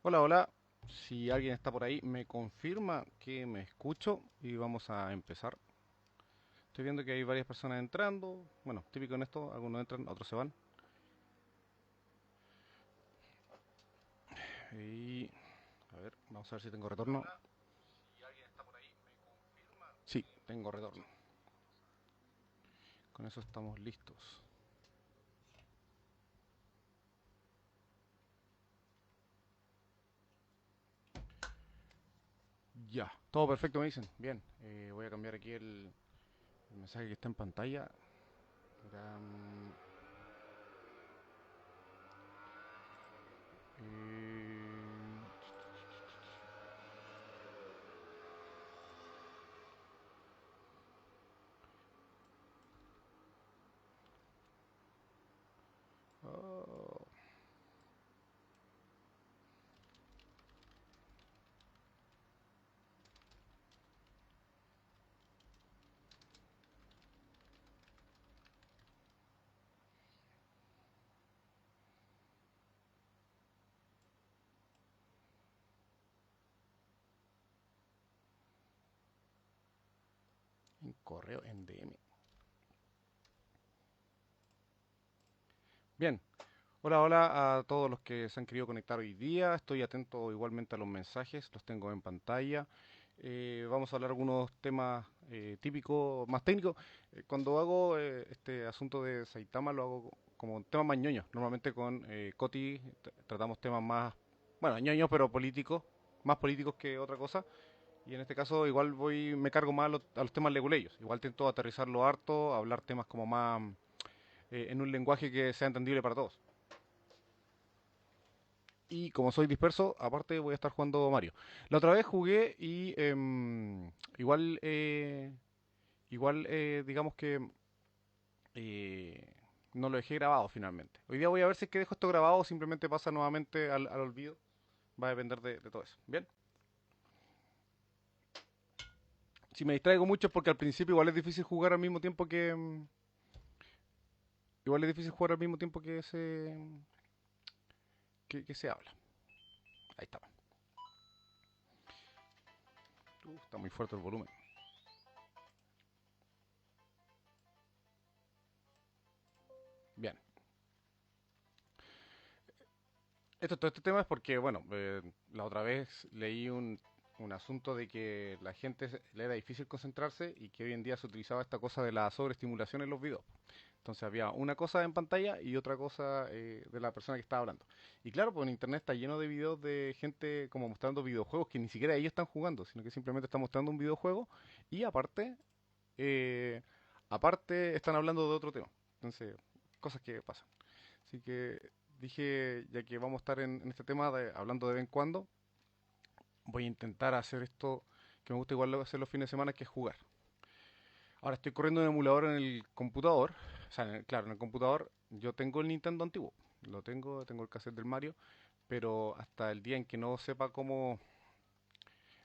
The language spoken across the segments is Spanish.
Hola, hola. Si alguien está por ahí, me confirma que me escucho y vamos a empezar. Estoy viendo que hay varias personas entrando. Bueno, típico en esto, algunos entran, otros se van. Y a ver, vamos a ver si tengo retorno. Sí, tengo retorno. Con eso estamos listos. Ya, todo perfecto me dicen. Bien, voy a cambiar aquí el mensaje que está en pantalla. Gran- eh, oh, en correo, en DM. Bien, hola, hola a todos los que se han querido conectar hoy día. Estoy atento igualmente a los mensajes, los tengo en pantalla. Vamos a hablar algunos temas típicos, más técnicos. Cuando hago este asunto de Saitama lo hago como un tema más ñoño. Normalmente con Coti tratamos temas más, bueno, ñoños pero políticos, más políticos que otra cosa. Y en este caso igual me cargo más a los temas leguleyos. Igual intento aterrizarlo harto, hablar temas como más en un lenguaje que sea entendible para todos. Y como soy disperso, aparte voy a estar jugando Mario. La otra vez jugué y igual, digamos que eh, no lo dejé grabado finalmente. Hoy día voy a ver si es que dejo esto grabado o simplemente pasa nuevamente al olvido. Va a depender de todo eso. Bien. Si me distraigo mucho es porque al principio igual es difícil jugar al mismo tiempo que... igual es difícil jugar al mismo tiempo que se habla. Ahí está. Está muy fuerte el volumen. Bien. Todo este tema es porque, bueno, la otra vez leí un asunto de que la gente le era difícil concentrarse y que hoy en día se utilizaba esta cosa de la sobreestimulación en los videos. Entonces había una cosa en pantalla y otra cosa de la persona que estaba hablando. Y claro, pues en internet está lleno de videos de gente como mostrando videojuegos que ni siquiera ellos están jugando, sino que simplemente están mostrando un videojuego y eh, aparte están hablando de otro tema. Entonces, cosas que pasan. Así que dije, ya que vamos a estar en este tema hablando de vez en cuando, voy a intentar hacer esto que me gusta igual hacer los fines de semana, que es jugar. Ahora estoy corriendo un emulador en el computador, o sea, claro, en el computador yo tengo el Nintendo antiguo, tengo el cassette del Mario, pero hasta el día en que no sepa cómo,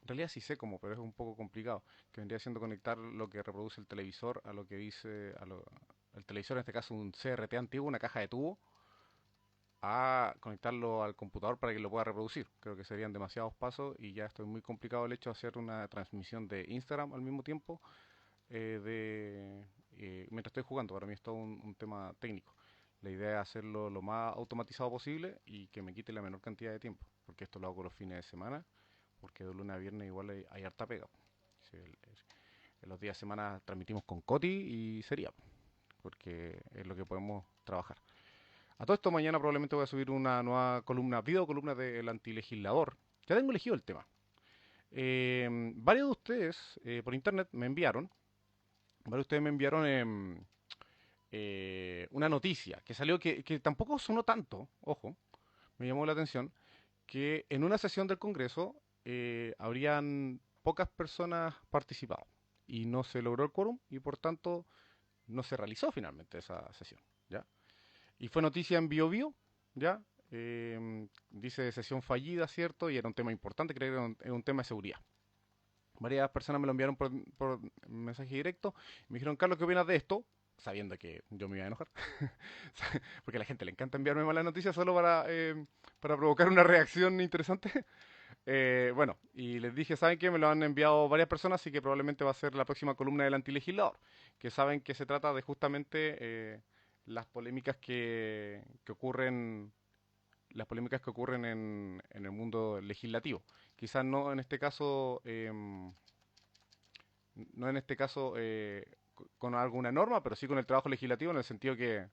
en realidad sí sé cómo, pero es un poco complicado, que vendría siendo conectar lo que reproduce el televisor a lo que dice, el televisor en este caso un CRT antiguo, una caja de tubo, a conectarlo al computador para que lo pueda reproducir. Creo que serían demasiados pasos y ya estoy muy complicado el hecho de hacer una transmisión de Instagram al mismo tiempo mientras estoy jugando. Para mí es todo un tema técnico. La idea es hacerlo lo más automatizado posible y que me quite la menor cantidad de tiempo, porque esto lo hago los fines de semana, porque de lunes a viernes igual hay harta pega. Sí, en los días de semana transmitimos con Coti y sería, porque es lo que podemos trabajar. A todo esto mañana probablemente voy a subir una nueva columna, video columna del antilegislador. Ya tengo elegido el tema. Varios de ustedes por internet me enviaron, varios de ustedes me enviaron una noticia que salió que tampoco sonó tanto, ojo, me llamó la atención, que en una sesión del Congreso habrían pocas personas participado y no se logró el quórum y por tanto no se realizó finalmente esa sesión, ¿ya? Y fue noticia en BioBio, ¿ya? Dice sesión fallida, ¿cierto? Y era un tema importante, creo que era un tema de seguridad. Varias personas me lo enviaron por mensaje directo. Me dijeron, Carlos, ¿qué opinas de esto? Sabiendo que yo me iba a enojar. Porque a la gente le encanta enviarme malas noticias solo para provocar una reacción interesante. Bueno, y les dije, ¿saben qué? Me lo han enviado varias personas, así que probablemente va a ser la próxima columna del antilegislador, que saben que se trata de justamente las polémicas que ocurren, las polémicas que ocurren en el mundo legislativo. Quizás no en este caso, no en este caso con alguna norma, pero sí con el trabajo legislativo en el sentido que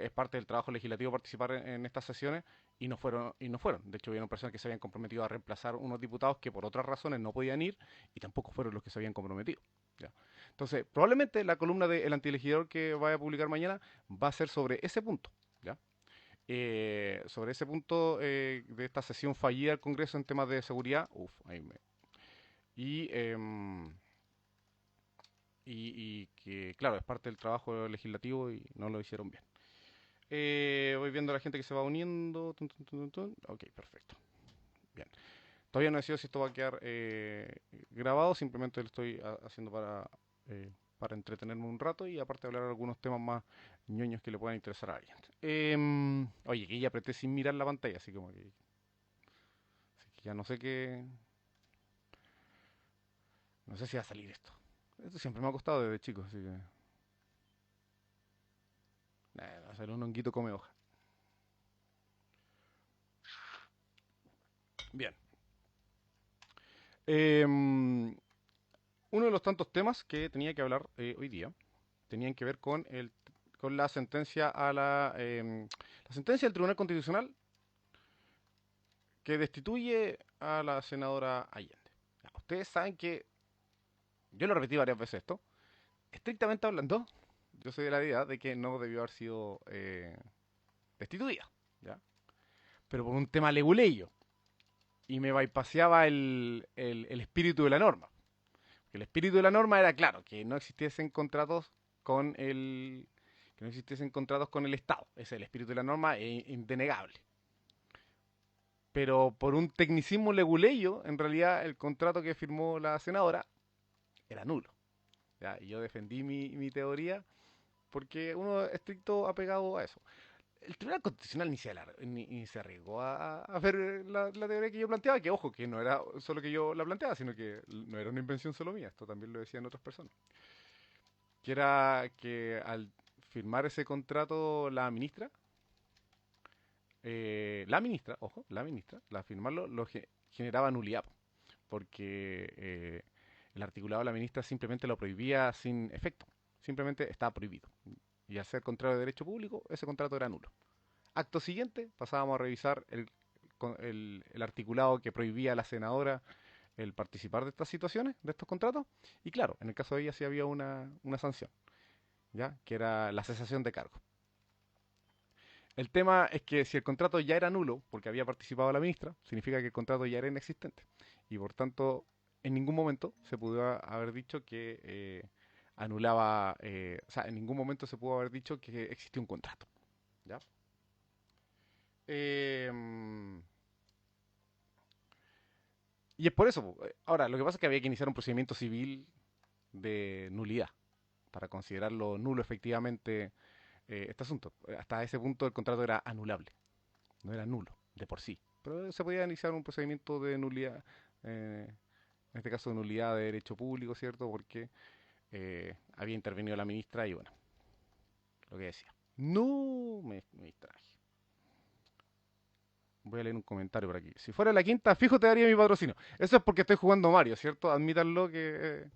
es parte del trabajo legislativo participar en estas sesiones y no fueron. De hecho, hubieron personas que se habían comprometido a reemplazar unos diputados que por otras razones no podían ir y tampoco fueron los que se habían comprometido. ¿Ya? Entonces, probablemente la columna del antilegislador que vaya a publicar mañana va a ser sobre ese punto. ¿Ya? Sobre ese punto de esta sesión fallida del Congreso en temas de seguridad. Y, em, y que, claro, es parte del trabajo legislativo y no lo hicieron bien. Voy viendo a la gente que se va uniendo. Tun, tun, tun, tun. Ok, perfecto. Bien. Todavía no he decidido si esto va a quedar grabado, simplemente lo estoy haciendo para entretenerme un rato y aparte hablar de algunos temas más ñoños que le puedan interesar a alguien. Oye, que ya apreté sin mirar la pantalla, así que ya no sé qué. No sé si va a salir esto. Esto siempre me ha costado desde chico, así que. Va a ser un honguito come hoja. Bien. Em, Uno de los tantos temas que tenía que hablar hoy día tenían que ver con la sentencia la sentencia del Tribunal Constitucional que destituye a la senadora Allende. Ya, ustedes saben que yo lo repetí varias veces esto. Estrictamente hablando, yo soy de la idea de que no debió haber sido destituida, ¿ya? Pero por un tema leguleyo y me bypaseaba el espíritu de la norma. El espíritu de la norma era claro, que no existiesen contratos con el que no existiesen contratos con el Estado. Ese es el espíritu de la norma, es indenegable. Pero por un tecnicismo leguleyo, en realidad el contrato que firmó la senadora era nulo. ¿Ya? Y yo defendí mi teoría porque uno es estricto apegado a eso. El Tribunal Constitucional ni se arriesgó a ver la teoría que yo planteaba, que ojo, que no era solo que yo la planteaba, sino que no era una invención solo mía, esto también lo decían otras personas. Que era que al firmar ese contrato ojo, la ministra, al firmarlo, generaba nulidad, porque el articulado de la ministra simplemente lo prohibía sin efecto, simplemente estaba prohibido. Y al ser contrario de derecho público, ese contrato era nulo. Acto siguiente, pasábamos a revisar el articulado que prohibía a la senadora el participar de estas situaciones, de estos contratos, y claro, en el caso de ella sí había una sanción, ¿ya? Que era la cesación de cargo. El tema es que si el contrato ya era nulo, porque había participado la ministra, significa que el contrato ya era inexistente. Y por tanto, en ningún momento se pudo haber dicho que anulaba, o sea, en ningún momento se pudo haber dicho que existía un contrato. ¿Ya? Eh, y es por eso. Ahora, lo que pasa es que había que iniciar un procedimiento civil de nulidad para considerarlo nulo efectivamente este asunto. Hasta ese punto el contrato era anulable, no era nulo de por sí. Pero se podía iniciar un procedimiento de nulidad, en este caso de nulidad de derecho público, ¿cierto? Porque había intervenido la ministra y bueno, lo que decía. No me distraje. Voy a leer un comentario por aquí. Si fuera la quinta, fijo te daría mi patrocinio. Eso es porque estoy jugando Mario, ¿cierto? Admítanlo que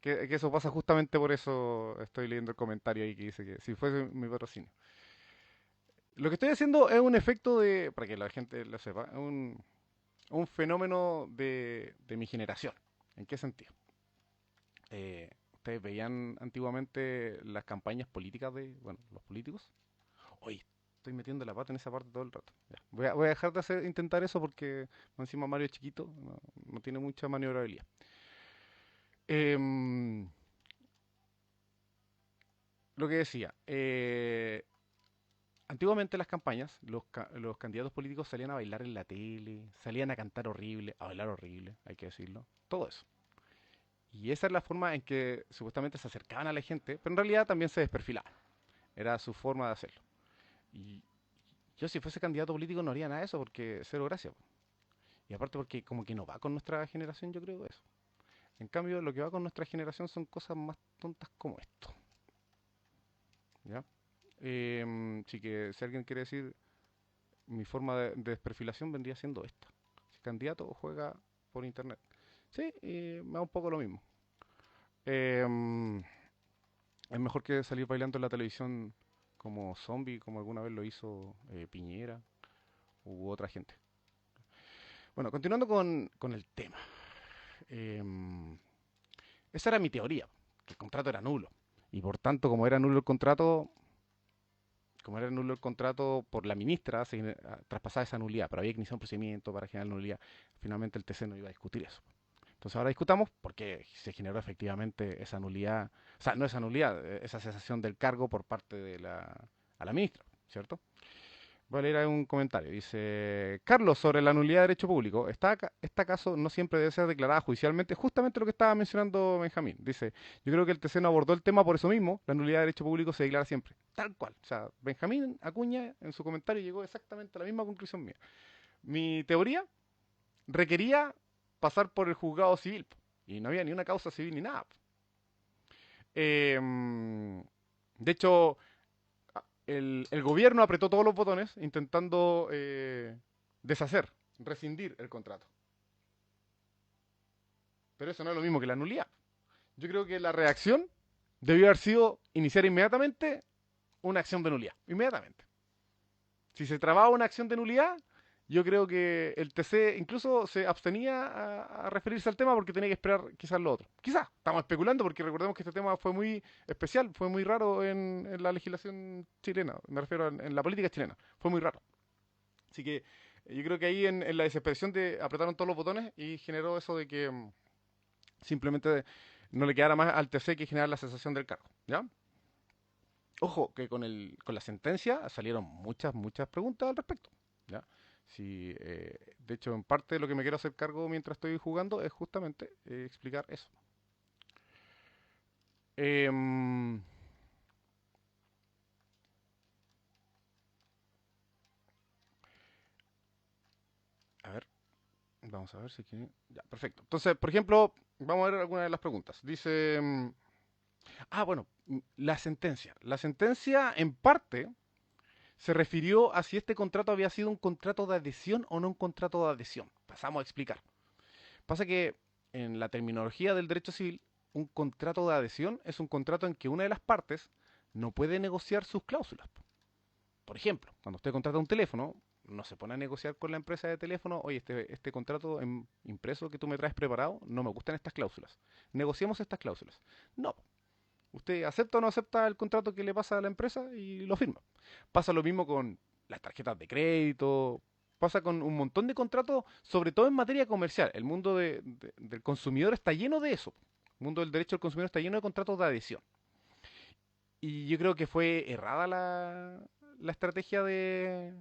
eso pasa justamente por eso estoy leyendo el comentario ahí que dice que si fuese mi patrocinio. Lo que estoy haciendo es un efecto de, para que la gente lo sepa, un fenómeno de mi generación. ¿En qué sentido? Ustedes veían antiguamente las campañas políticas de, bueno, los políticos. Hoy estoy metiendo la pata en esa parte todo el rato. Ya. Voy a dejar de intentar eso porque encima Mario es chiquito, no tiene mucha maniobrabilidad. Em, lo que decía, antiguamente las campañas, los candidatos políticos salían a bailar en la tele, salían a cantar horrible, a bailar horrible, hay que decirlo, todo eso. Y esa es la forma en que supuestamente se acercaban a la gente, pero en realidad también se desperfilaban. Era su forma de hacerlo. Y yo si fuese candidato político no haría nada de eso porque cero gracia. Po. Y aparte porque como que no va con nuestra generación, yo creo eso. En cambio, lo que va con nuestra generación son cosas más tontas como esto. ¿Ya? Así que si alguien quiere decir mi forma de desperfilación vendría siendo esta. Si candidato juega por internet. Sí, me da un poco lo mismo. Eh, es mejor que salir bailando en la televisión como zombie, como alguna vez lo hizo Piñera u otra gente. Bueno, continuando con el tema. Eh, esa era mi teoría, que el contrato era nulo. Y por tanto, como era nulo el contrato por la ministra, se traspasaba esa nulidad, pero había que iniciar un procedimiento para generar nulidad. Finalmente el TC no iba a discutir eso. Entonces ahora discutamos porque se generó efectivamente esa nulidad, o sea, no esa nulidad, esa cesación del cargo por parte de a la ministra, ¿cierto? Voy a leer ahí un comentario. Dice, Carlos, sobre la nulidad de derecho público, este caso no siempre debe ser declarada judicialmente, justamente lo que estaba mencionando Benjamín. Dice, yo creo que el TC no abordó el tema por eso mismo, la nulidad de derecho público se declara siempre, tal cual. O sea, Benjamín Acuña en su comentario llegó exactamente a la misma conclusión mía. Mi teoría requería pasar por el juzgado civil, y no había ni una causa civil ni nada. Eh, de hecho, el gobierno apretó todos los botones intentando deshacer, rescindir el contrato. Pero eso no es lo mismo que la nulidad. Yo creo que la reacción debió haber sido iniciar inmediatamente una acción de nulidad. Inmediatamente. Si se trababa una acción de nulidad, yo creo que el TC incluso se abstenía a referirse al tema porque tenía que esperar quizás lo otro. Quizás, estamos especulando porque recordemos que este tema fue muy especial, fue muy raro en la legislación chilena, me refiero en la política chilena, fue muy raro. Así que yo creo que ahí en la desesperación de apretaron todos los botones y generó eso de que simplemente no le quedara más al TC que generar la cesación del cargo. ¿Ya? Ojo, que con la sentencia salieron muchas preguntas al respecto. ¿Ya? Si, de hecho, en parte de lo que me quiero hacer cargo mientras estoy jugando es justamente explicar eso. Em, a ver, vamos a ver si quiere... Ya, perfecto. Entonces, por ejemplo, vamos a ver algunas de las preguntas. Dice... bueno, la sentencia. La sentencia, en parte, se refirió a si este contrato había sido un contrato de adhesión o no un contrato de adhesión. Pasamos a explicar. Pasa que en la terminología del derecho civil, un contrato de adhesión es un contrato en que una de las partes no puede negociar sus cláusulas. Por ejemplo, cuando usted contrata un teléfono, no se pone a negociar con la empresa de teléfono, oye, este contrato impreso que tú me traes preparado, no me gustan estas cláusulas. Negociemos estas cláusulas. No. Usted acepta o no acepta el contrato que le pasa a la empresa y lo firma. Pasa lo mismo con las tarjetas de crédito, pasa con un montón de contratos, sobre todo en materia comercial. El mundo del consumidor está lleno de eso. El mundo del derecho del consumidor está lleno de contratos de adhesión. Y yo creo que fue errada la estrategia de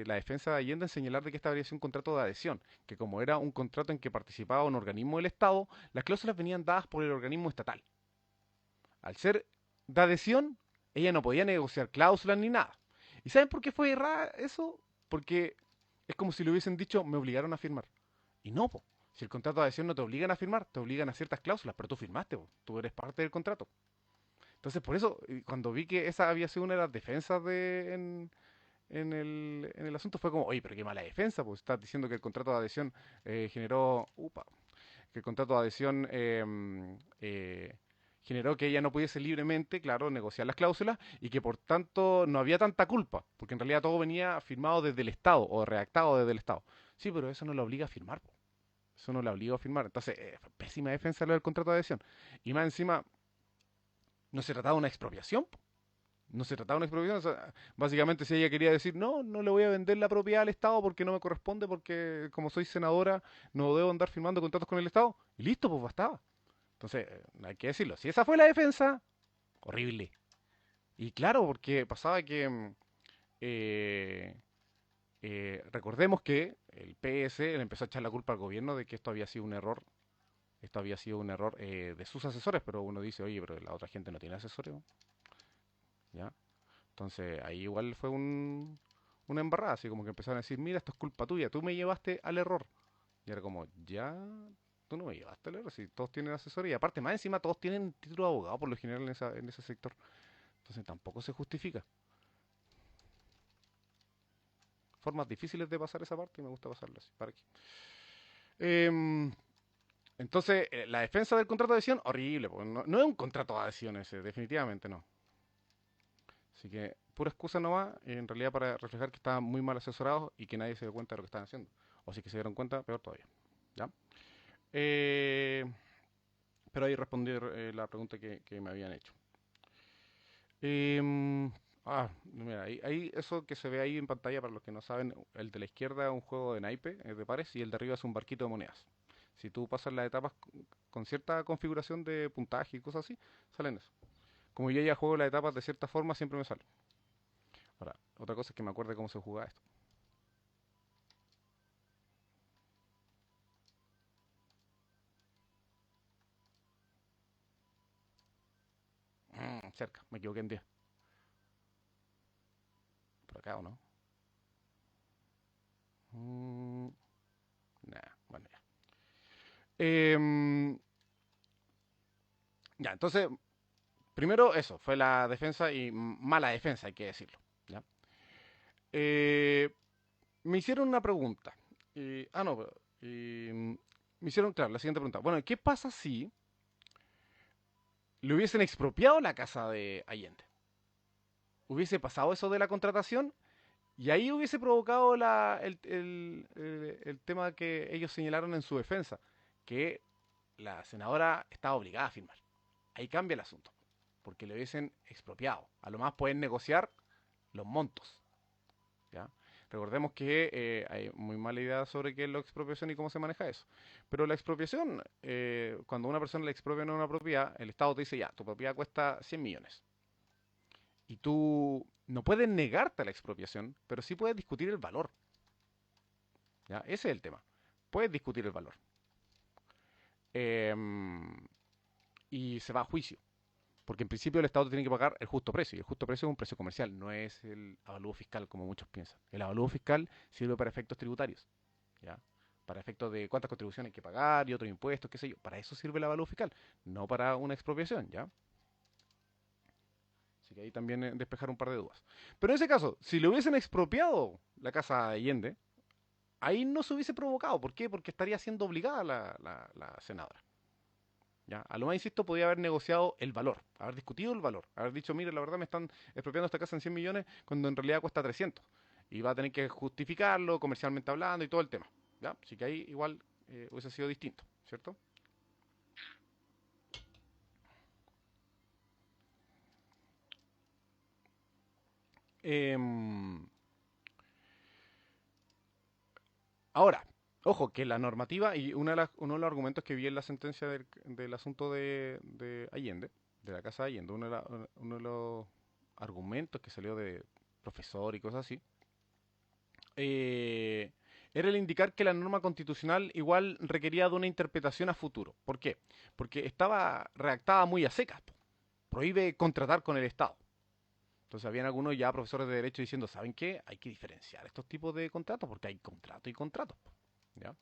la defensa de Allende en señalar de que esta habría sido un contrato de adhesión, que como era un contrato en que participaba un organismo del Estado, las cláusulas venían dadas por el organismo estatal. Al ser de adhesión, ella no podía negociar cláusulas ni nada. ¿Y saben por qué fue errada eso? Porque es como si le hubiesen dicho, me obligaron a firmar. Y no, po. Si el contrato de adhesión no te obligan a firmar, te obligan a ciertas cláusulas, pero tú firmaste, po. Tú eres parte del contrato. Entonces, por eso, cuando vi que esa había sido una de las defensas en el asunto, fue como, oye, pero qué mala defensa, pues estás diciendo que el contrato de adhesión que el contrato de adhesión generó que ella no pudiese libremente, claro, negociar las cláusulas y que por tanto no había tanta culpa, porque en realidad todo venía firmado desde el Estado o redactado desde el Estado. Sí, pero eso no lo obliga a firmar, po. Eso no lo obliga a firmar. Entonces, pésima defensa lo del contrato de adhesión. Y más encima, no se trataba de una expropiación, po. No se trataba de una expropiación. O sea, básicamente, si ella quería decir, no, no le voy a vender la propiedad al Estado porque no me corresponde, porque como soy senadora, no debo andar firmando contratos con el Estado. Y listo, pues bastaba. Entonces, hay que decirlo. Si esa fue la defensa, horrible. Y claro, porque pasaba que eh, recordemos que el PS le empezó a echar la culpa al gobierno de que esto había sido un error. Esto había sido un error de sus asesores, pero uno dice, oye, pero la otra gente no tiene asesores, ¿no? ¿ya? Entonces ahí igual fue una embarrada, así como que empezaron a decir, mira, esto es culpa tuya, tú me llevaste al error. Y era como, ya, tú no me llevaste al error, si todos tienen asesoría. Y aparte, más encima, todos tienen título de abogado por lo general en ese sector. Entonces tampoco se justifica. Formas difíciles de pasar esa parte y me gusta pasarla así. ¿Para qué? Em, entonces, la defensa del contrato de adhesión, horrible, porque no es un contrato de adhesión ese, definitivamente no. Así que, pura excusa nomás, en realidad para reflejar que estaban muy mal asesorados y que nadie se dio cuenta de lo que estaban haciendo. O si que se dieron cuenta, peor todavía. ¿Ya? Eh, pero ahí responder la pregunta que me habían hecho. Mira, eso que se ve ahí en pantalla, para los que no saben, el de la izquierda es un juego de naipe, de pares, y el de arriba es un barquito de monedas. Si tú pasas las etapas con cierta configuración de puntaje y cosas así, salen eso. Como yo ya juego las etapas de cierta forma, siempre me sale. Ahora, otra cosa es que me acuerde cómo se jugaba esto. Cerca, me equivoqué en 10. Por acá, ¿o no? Mm, nah, bueno, ya. Em, ya, entonces, primero eso, fue la defensa y mala defensa, hay que decirlo. ¿Ya? Eh, Me hicieron una pregunta. No, me hicieron, claro, la siguiente pregunta. Bueno, ¿qué pasa si le hubiesen expropiado la casa de Allende? Hubiese pasado eso de la contratación y ahí hubiese provocado el tema que ellos señalaron en su defensa, que la senadora estaba obligada a firmar. Ahí cambia el asunto, porque le hubiesen expropiado. A lo más pueden negociar los montos, ¿ya? Recordemos que hay muy mala idea sobre qué es la expropiación y cómo se maneja eso. Pero la expropiación, cuando a una persona le expropian una propiedad, el Estado te dice, ya, tu propiedad cuesta 100 millones. Y tú no puedes negarte a la expropiación, pero sí puedes discutir el valor. ¿Ya? Ese es el tema. Puedes discutir el valor. Y se va a juicio. Porque en principio el Estado tiene que pagar el justo precio. Y el justo precio es un precio comercial, no es el avalúo fiscal como muchos piensan. El avalúo fiscal sirve para efectos tributarios. ¿Ya? Para efectos de cuántas contribuciones hay que pagar y otros impuestos, qué sé yo. Para eso sirve el avalúo fiscal, no para una expropiación, ¿ya? Así que ahí también despejar un par de dudas. Pero en ese caso, si le hubiesen expropiado la casa de Allende, ahí no se hubiese provocado. ¿Por qué? Porque estaría siendo obligada la senadora. ¿Ya? A lo más, insisto, podía haber negociado el valor, haber discutido el valor, haber dicho, mire, la verdad me están expropiando esta casa en 100 millones cuando en realidad cuesta 300. Y va a tener que justificarlo comercialmente hablando y todo el tema. ¿Ya? Así que ahí igual hubiese sido distinto, ¿cierto? Em, Ahora, ojo, que la normativa y uno de los argumentos que vi en la sentencia del asunto de Allende, de la casa de Allende, uno de los argumentos que salió de profesor y cosas así, eh, era el indicar que la norma constitucional igual requería de una interpretación a futuro. ¿Por qué? Porque estaba redactada muy a secas. Prohíbe contratar con el Estado. Entonces habían algunos ya profesores de derecho diciendo, ¿saben qué? Hay que diferenciar estos tipos de contratos porque hay contratos y contratos. ¿Ya?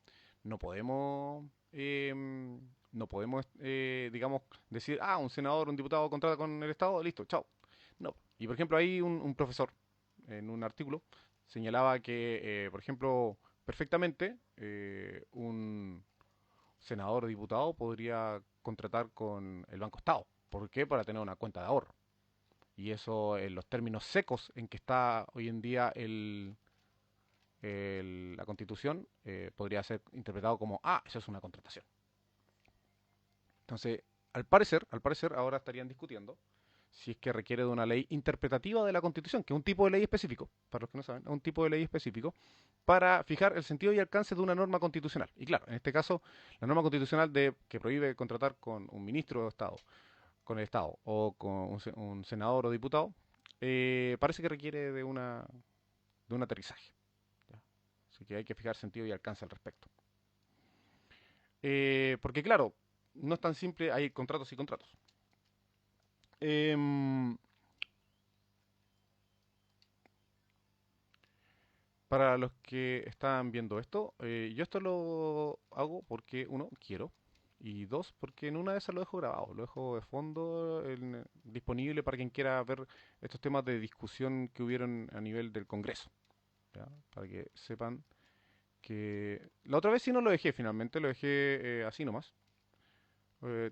No podemos, no podemos, digamos, decir, un senador, un diputado contrata con el Estado, listo, chao. No. Y por ejemplo, ahí un profesor en un artículo señalaba que, por ejemplo, perfectamente un senador o diputado podría contratar con el Banco Estado. ¿Por qué? Para tener una cuenta de ahorro. Y eso en los términos secos en que está hoy en día la constitución podría ser interpretado como, eso es una contratación. Entonces, al parecer ahora estarían discutiendo si es que requiere de una ley interpretativa de la Constitución, que es un tipo de ley específico, para los que no saben, es un tipo de ley específico, para fijar el sentido y alcance de una norma constitucional. Y claro, en este caso, la norma constitucional que prohíbe contratar con un ministro de Estado, con el Estado, o con un senador o diputado, parece que requiere de un aterrizaje. ¿Ya? Así que hay que fijar sentido y alcance al respecto. Porque claro, no es tan simple, hay contratos y contratos. Em, para los que están viendo esto, yo esto lo hago porque, uno, quiero, y dos, porque en una de esas lo dejo grabado, lo dejo de fondo, disponible para quien quiera ver estos temas de discusión que hubieron a nivel del Congreso, ¿ya? Para que sepan que la otra vez sí no lo dejé finalmente, lo dejé así nomás.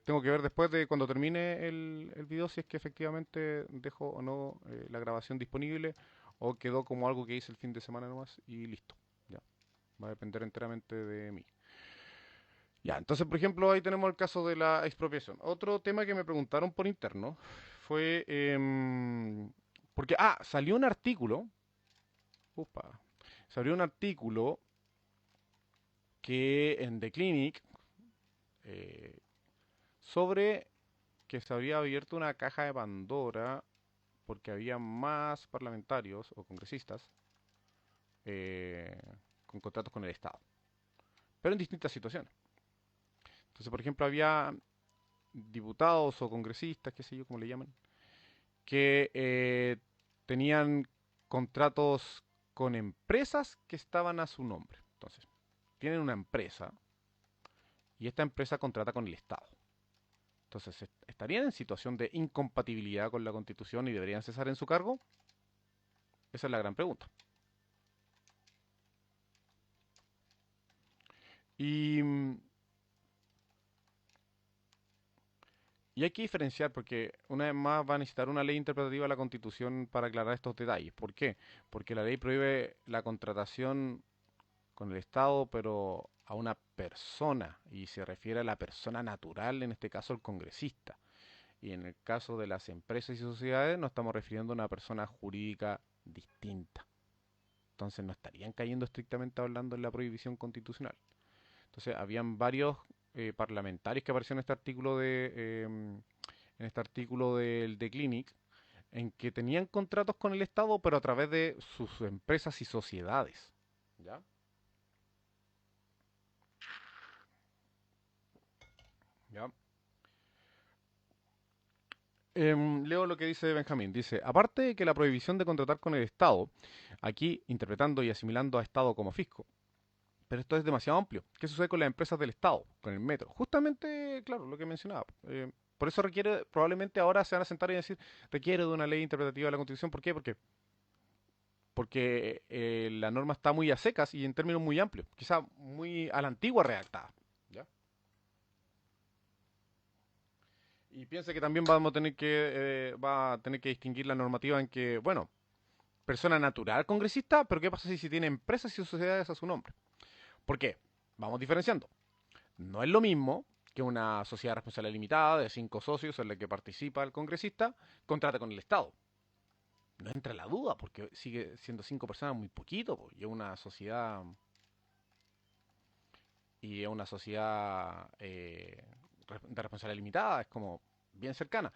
Tengo que ver después de cuando termine el video si es que efectivamente dejo o no la grabación disponible o quedó como algo que hice el fin de semana nomás y listo. Ya, va a depender enteramente de mí. Ya, entonces por ejemplo ahí tenemos el caso de la expropiación. Otro tema que me preguntaron por interno fue porque salió un artículo, upa, salió un artículo que en The Clinic eh, sobre que se habría abierto una caja de Pandora porque había más parlamentarios o congresistas eh, con contratos con el Estado, pero en distintas situaciones. Entonces, por ejemplo, había diputados o congresistas, qué sé yo, como le llaman, que tenían contratos con empresas que estaban a su nombre. Entonces, tienen una empresa y esta empresa contrata con el Estado. Entonces, ¿estarían en situación de incompatibilidad con la Constitución y deberían cesar en su cargo? Esa es la gran pregunta. Y, y hay que diferenciar porque una vez más va a necesitar una ley interpretativa de la Constitución para aclarar estos detalles. ¿Por qué? Porque la ley prohíbe la contratación con el Estado, pero a una persona, y se refiere a la persona natural, en este caso el congresista. Y en el caso de las empresas y sociedades nos estamos refiriendo a una persona jurídica distinta. Entonces no estarían cayendo estrictamente hablando en la prohibición constitucional. Entonces habían varios parlamentarios que aparecieron en este artículo del The Clinic, en que tenían contratos con el Estado, pero a través de sus empresas y sociedades. ¿Ya? ¿Ya? Leo lo que dice Benjamín. Dice, aparte de que la prohibición de contratar con el Estado, aquí interpretando y asimilando a Estado como fisco, pero esto es demasiado amplio. ¿Qué sucede con las empresas del Estado, con el metro? Justamente, claro, lo que mencionaba. Por eso requiere, probablemente ahora se van a sentar y decir, requiere de una ley interpretativa de la Constitución. ¿Por qué? Porque la norma está muy a secas y en términos muy amplios, quizá muy a la antigua redactada. ¿Ya? Y piensa que también va a tener que distinguir la normativa en que, bueno, persona natural congresista, pero ¿qué pasa si tiene empresas y sociedades a su nombre? ¿Por qué? Vamos diferenciando. No es lo mismo que una sociedad responsable limitada de 5 socios en la que participa el congresista contrate con el Estado. No entra la duda, porque sigue siendo 5 personas muy poquito, po, y es una sociedad de responsabilidad limitada, es como bien cercana.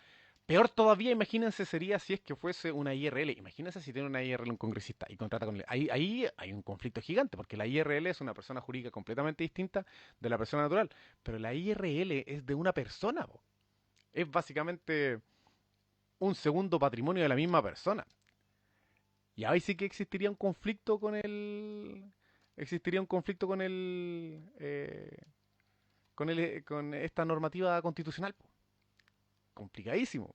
Peor todavía, imagínense, sería si es que fuese una IRL. Imagínense si tiene una IRL un congresista y contrata con él. Ahí hay un conflicto gigante, porque la IRL es una persona jurídica completamente distinta de la persona natural. Pero la IRL es de una persona, po. Es básicamente un segundo patrimonio de la misma persona. Y ahí sí que existiría un conflicto con el. Existiría un conflicto con esta normativa constitucional, po. Complicadísimo.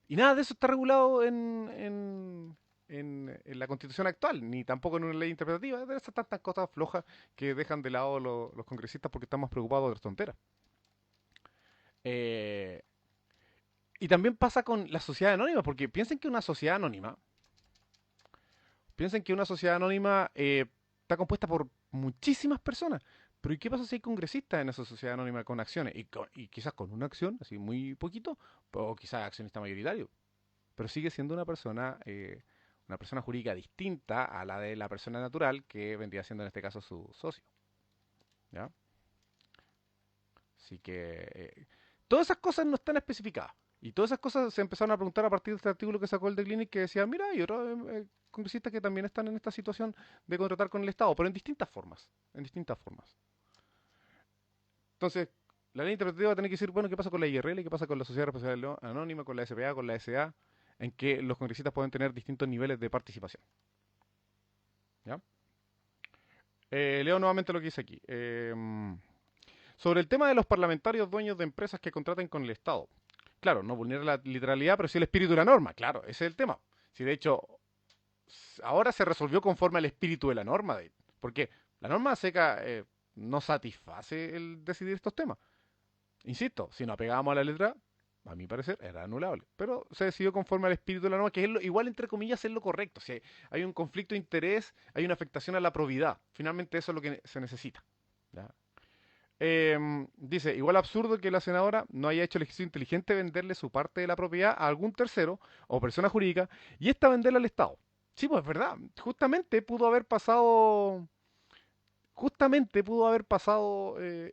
Y nada de eso está regulado en la constitución actual, ni tampoco en una ley interpretativa. De esas tantas cosas flojas que dejan de lado los congresistas porque están más preocupados de las tonteras. Eh, y también pasa con la sociedad anónima, porque piensen que una sociedad anónima está compuesta por muchísimas personas. Pero ¿y qué pasa si hay congresistas en esa sociedad anónima con acciones? Y quizás con una acción, así muy poquito, o quizás accionista mayoritario. Pero sigue siendo una persona jurídica distinta a la de la persona natural que vendría siendo en este caso su socio. ¿Ya? Así que todas esas cosas no están especificadas. Y todas esas cosas se empezaron a preguntar a partir de este artículo que sacó el The Clinic que decía, mira, hay otros congresistas que también están en esta situación de contratar con el Estado, pero en distintas formas. En distintas formas. Entonces, la ley interpretativa va a tener que decir, bueno, ¿qué pasa con la IRL? ¿Qué pasa con la sociedad responsable anónima, con la SPA, con la SA? En que los congresistas pueden tener distintos niveles de participación. ¿Ya? Leo nuevamente lo que dice aquí. Sobre el tema de los parlamentarios dueños de empresas que contraten con el Estado. Claro, no vulnera la literalidad, pero sí el espíritu de la norma. Claro, ese es el tema. Si de hecho, ahora se resolvió conforme al espíritu de la norma. Porque la norma seca no satisface el decidir estos temas. Insisto, si nos apegábamos a la letra, a mi parecer, era anulable. Pero se decidió conforme al espíritu de la norma, que es igual, entre comillas, es lo correcto. Si hay un conflicto de interés, hay una afectación a la probidad. Finalmente eso es lo que se necesita. ¿Ya? Dice, igual absurdo que la senadora no haya hecho el ejercicio inteligente de venderle su parte de la propiedad a algún tercero o persona jurídica y esta venderla al Estado. Sí, pues es verdad. Justamente pudo haber pasado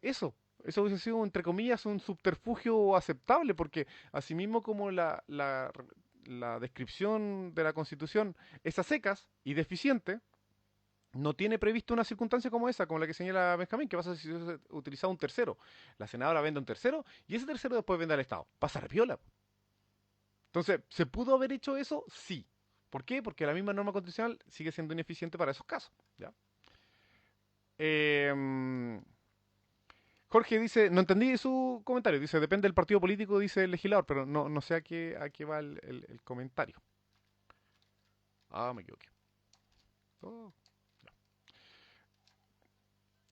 eso. Eso hubiese sido, entre comillas, un subterfugio aceptable, porque asimismo como la descripción de la Constitución es a secas y deficiente, no tiene previsto una circunstancia como esa, como la que señala Benjamín, que pasa si se utiliza un tercero. La senadora vende a un tercero y ese tercero después vende al Estado. Pasa repiola. Entonces, ¿se pudo haber hecho eso? Sí. ¿Por qué? Porque la misma norma constitucional sigue siendo ineficiente para esos casos. ¿Ya? Em, Jorge dice, no entendí su comentario, dice, depende del partido político, dice el legislador, pero no sé a qué va el comentario. Ah, me equivoqué. Oh, no.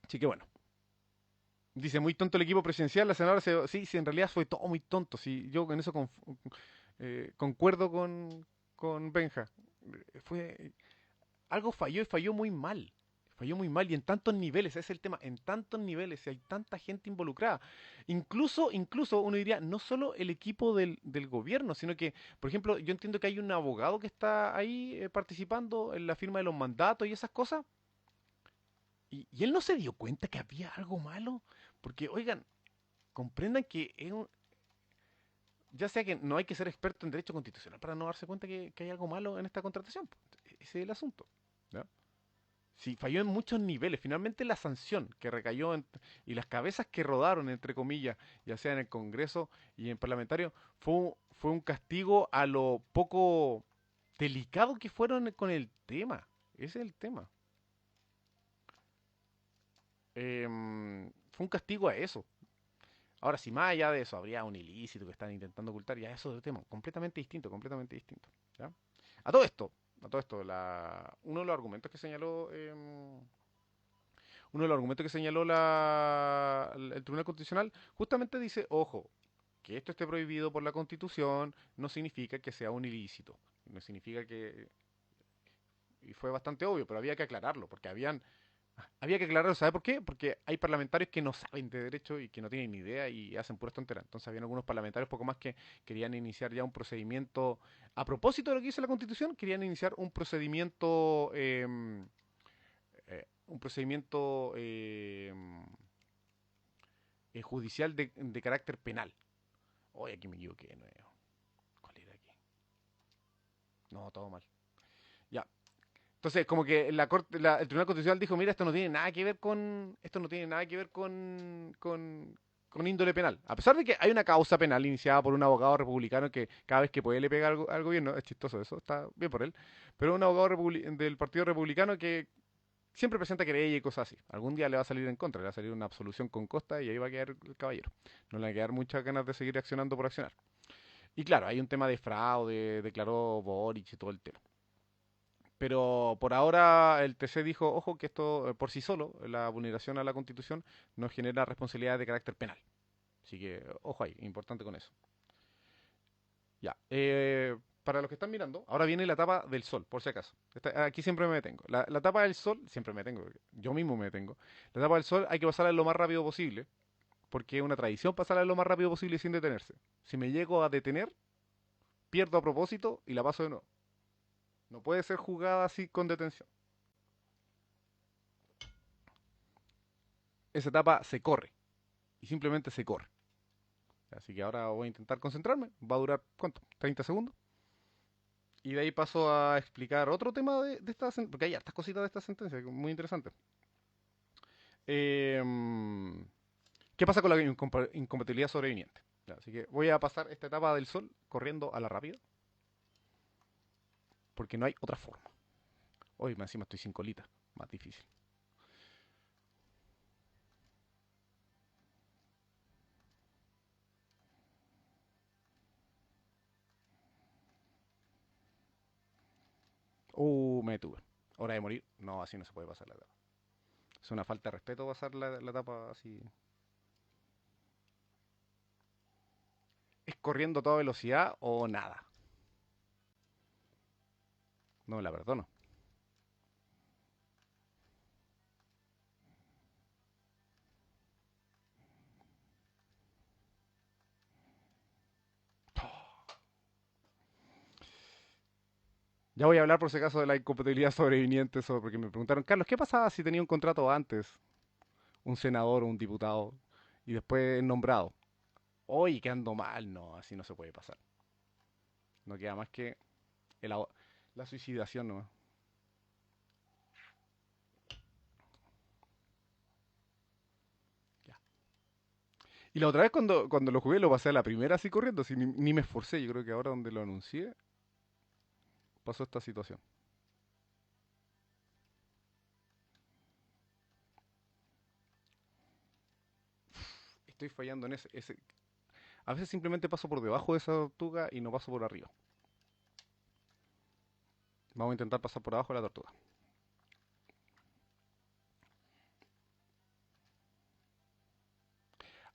Así que bueno. Dice, muy tonto el equipo presidencial, la senadora sí, sí, en realidad fue todo muy tonto. Sí, yo en eso concuerdo con Benja. Fue, algo falló y falló muy mal. Falló muy mal y en tantos niveles, ese es el tema, en tantos niveles y hay tanta gente involucrada. Incluso uno diría, no solo el equipo del gobierno, sino que, por ejemplo, yo entiendo que hay un abogado que está ahí participando en la firma de los mandatos y esas cosas, y él no se dio cuenta que había algo malo, porque, oigan, comprendan que ya sea que no hay que ser experto en derecho constitucional para no darse cuenta que hay algo malo en esta contratación. Ese es el asunto. ¿Ya? Sí, falló en muchos niveles. Finalmente la sanción que recayó y las cabezas que rodaron, entre comillas, ya sea en el Congreso y en parlamentario, fue un castigo a lo poco delicado que fueron con el tema. Ese es el tema. Fue un castigo a eso. Ahora, si más allá de eso habría un ilícito que están intentando ocultar, ya eso es otro tema, completamente distinto, completamente distinto. ¿Ya? A todo esto, uno de los argumentos que señaló el Tribunal Constitucional justamente dice, ojo, que esto esté prohibido por la Constitución no significa que sea un ilícito, no significa que, y fue bastante obvio, pero había que aclararlo, porque había que aclararlo, ¿sabe por qué? Porque hay parlamentarios que no saben de derecho y que no tienen ni idea y hacen puras tonteras. Entonces habían algunos parlamentarios poco más que querían iniciar ya un procedimiento, a propósito de lo que dice la Constitución, querían iniciar un procedimiento judicial de carácter penal. Oye, aquí me equivoqué de nuevo. ¿Cuál era aquí? No, todo mal. Ya. Entonces, como que el Tribunal Constitucional dijo, mira, esto no tiene nada que ver con índole penal. A pesar de que hay una causa penal iniciada por un abogado republicano que cada vez que puede le pega al gobierno, es chistoso eso, está bien por él, pero un abogado del Partido Republicano que siempre presenta querella y cosas así. Algún día le va a salir en contra, le va a salir una absolución con costa y ahí va a quedar el caballero. No le va a quedar muchas ganas de seguir accionando por accionar. Y claro, hay un tema de fraude, declaró Boric y todo el tema. Pero por ahora el TC dijo, ojo, que esto por sí solo, la vulneración a la Constitución, nos genera responsabilidades de carácter penal. Así que, ojo ahí, importante con eso. Ya. Para los que están mirando, ahora viene la tapa del sol, por si acaso. Aquí siempre me detengo. La tapa del sol, siempre me detengo, yo mismo me detengo. La tapa del sol hay que pasarla lo más rápido posible, porque es una tradición pasarla lo más rápido posible sin detenerse. Si me llego a detener, pierdo a propósito y la paso de nuevo. No puede ser jugada así con detención. Esa etapa se corre y simplemente se corre. Así que ahora voy a intentar concentrarme. Va a durar, ¿cuánto? ¿30 segundos? Y de ahí paso a explicar otro tema de esta sentencia, porque hay hartas cositas de esta sentencia, muy interesante. ¿Qué pasa con la incompatibilidad sobreviniente? Ya, así que voy a pasar esta etapa del sol corriendo a la rápida, porque no hay otra forma. Hoy más encima estoy sin colita. Más difícil. Me detuve. Hora de morir. No, así no se puede pasar la etapa. Es una falta de respeto pasar la etapa así. ¿Es corriendo a toda velocidad o nada? No me la perdono. Ya voy a hablar por si acaso de la incompatibilidad sobreviniente, porque me preguntaron, Carlos, ¿qué pasaba si tenía un contrato antes? Un senador o un diputado y después nombrado. Hoy quedando mal, no, así no se puede pasar. No queda más que el la suicidación nomás. Ya. Y la otra vez cuando lo jugué lo pasé a la primera así corriendo, así ni me esforcé. Yo creo que ahora donde lo anuncié pasó esta situación. Estoy fallando en ese. A veces simplemente paso por debajo de esa tortuga y no paso por arriba. Vamos a intentar pasar por abajo de la tortuga.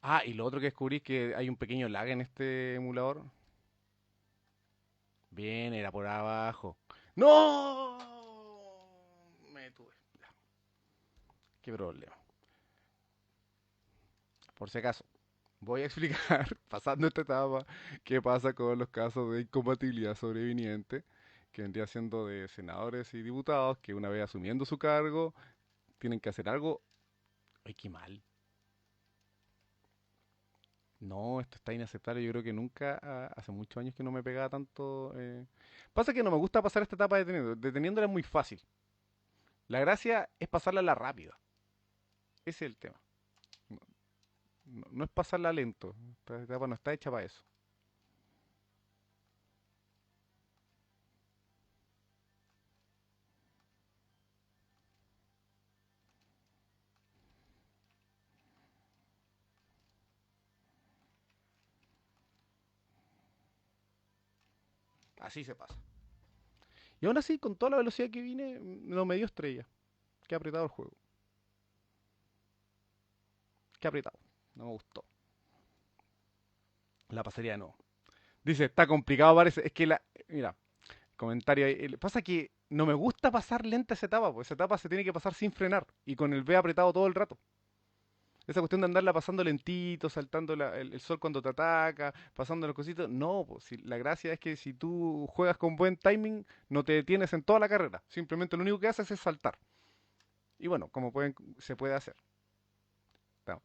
Ah, y lo otro que descubrí es que hay un pequeño lag en este emulador. Bien, era por abajo. ¡No! Me detuve. Ya, qué problema. Por si acaso, voy a explicar, pasando esta etapa, qué pasa con los casos de incompatibilidad sobreviniente, que vendría siendo de senadores y diputados que una vez asumiendo su cargo, tienen que hacer algo. ¡Ay, qué mal! No, esto está inaceptable. Yo creo que nunca, hace muchos años que no me pegaba tanto. Pasa que no me gusta pasar esta etapa deteniendo. Deteniéndola es muy fácil. La gracia es pasarla a la rápida. Ese es el tema. No, no es pasarla lento. Esta etapa no está hecha para eso. Así se pasa. Y aún así, con toda la velocidad que vine, no me dio estrella. Qué apretado el juego. Qué apretado. No me gustó. La pasaría de nuevo. Dice, está complicado parece. Es que la... Mira, comentario ahí. Pasa que no me gusta pasar lenta esa etapa, pues esa etapa se tiene que pasar sin frenar y con el B apretado todo el rato. Esa cuestión de andarla pasando lentito, saltando el sol cuando te ataca, pasando los cositos. No, pues si, la gracia es que si tú juegas con buen timing, no te detienes en toda la carrera. Simplemente lo único que haces es saltar. Y bueno, como pueden, se puede hacer. No,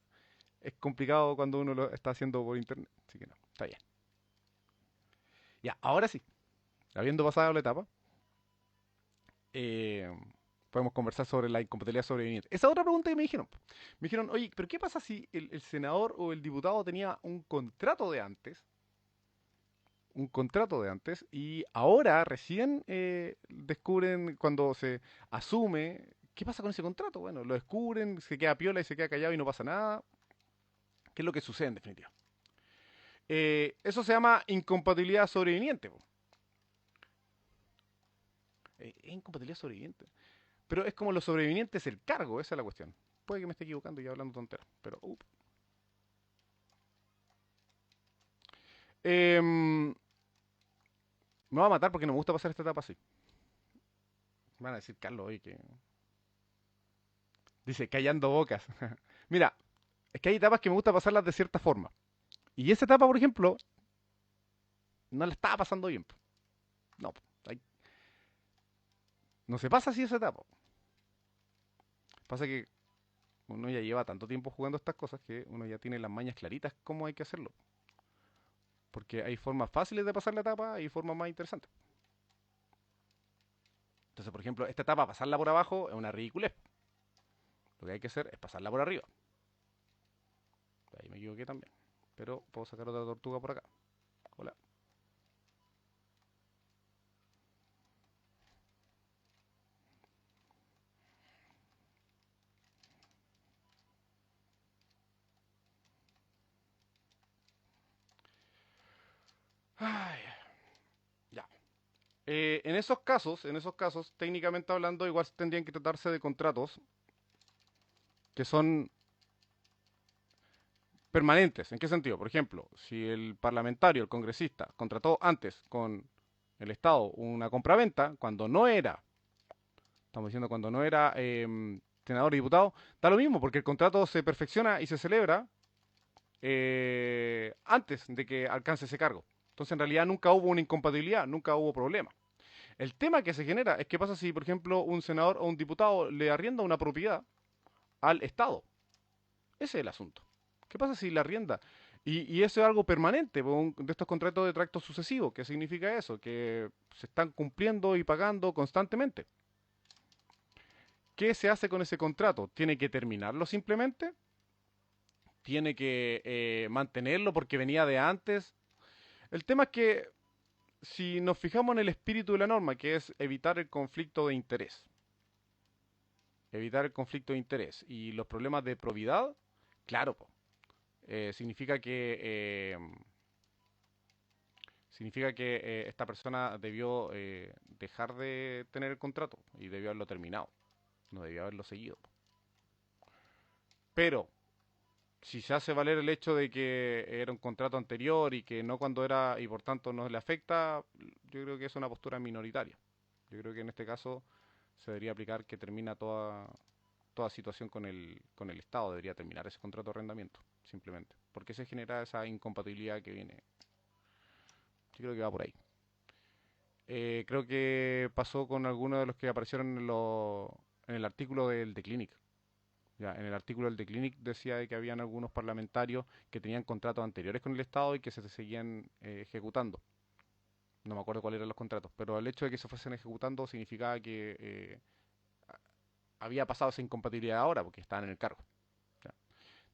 es complicado cuando uno lo está haciendo por internet. Así que no, está bien. Ya, ahora sí, habiendo pasado la etapa, eh, podemos conversar sobre la incompatibilidad sobreviniente. Esa otra pregunta que me dijeron. Me dijeron, oye, pero ¿qué pasa si el senador o el diputado tenía un contrato de antes? Un contrato de antes y ahora recién descubren cuando se asume, ¿qué pasa con ese contrato? Bueno, lo descubren, se queda piola y se queda callado y no pasa nada. ¿Qué es lo que sucede en definitiva? Eso se llama incompatibilidad sobreviniente. Es incompatibilidad sobreviviente. Pero es como los sobrevivientes el cargo, esa es la cuestión. Puede que me esté equivocando y hablando tonteras, pero... me va a matar porque no me gusta pasar esta etapa así. Me van a decir, Carlos, oye, que... Dice, callando bocas. Mira, es que hay etapas que me gusta pasarlas de cierta forma. Y esa etapa, por ejemplo, no la estaba pasando bien. No, no se pasa así esa etapa. Pasa que uno ya lleva tanto tiempo jugando estas cosas que uno ya tiene las mañas claritas cómo hay que hacerlo. Porque hay formas fáciles de pasar la etapa y formas más interesantes. Entonces, por ejemplo, esta etapa, pasarla por abajo es una ridiculez. Lo que hay que hacer es pasarla por arriba. Ahí me equivoqué también. Pero puedo sacar otra tortuga por acá. Hola. Ay, ya. En esos casos, técnicamente hablando, igual tendrían que tratarse de contratos que son permanentes. ¿En qué sentido? Por ejemplo, si el parlamentario, el congresista, contrató antes con el Estado una compraventa, cuando no era, estamos diciendo cuando no era senador y diputado, da lo mismo, porque el contrato se perfecciona y se celebra antes de que alcance ese cargo. Entonces, en realidad nunca hubo una incompatibilidad, nunca hubo problema. El tema que se genera es qué pasa si, por ejemplo, un senador o un diputado le arrienda una propiedad al Estado. Ese es el asunto. ¿Qué pasa si la arrienda? Y eso es algo permanente, de estos contratos de tracto sucesivo. ¿Qué significa eso? Que se están cumpliendo y pagando constantemente. ¿Qué se hace con ese contrato? ¿Tiene que terminarlo simplemente? ¿Tiene que mantenerlo porque venía de antes? El tema es que si nos fijamos en el espíritu de la norma, que es evitar el conflicto de interés, evitar el conflicto de interés y los problemas de probidad, claro, significa que esta persona debió dejar de tener el contrato y debió haberlo terminado, no debió haberlo seguido. Pero si se hace valer el hecho de que era un contrato anterior y que no cuando era y por tanto no le afecta, yo creo que es una postura minoritaria. Yo creo que en este caso se debería aplicar que termina toda situación con el Estado, debería terminar ese contrato de arrendamiento, simplemente. Porque se genera esa incompatibilidad que viene. Yo creo que va por ahí. Creo que pasó con algunos de los que aparecieron en el artículo del The Clinic. Ya, en el artículo del The Clinic decía de que habían algunos parlamentarios que tenían contratos anteriores con el Estado y que se seguían ejecutando. No me acuerdo cuáles eran los contratos, pero el hecho de que se fuesen ejecutando significaba que había pasado esa incompatibilidad ahora porque estaban en el cargo. ¿Ya?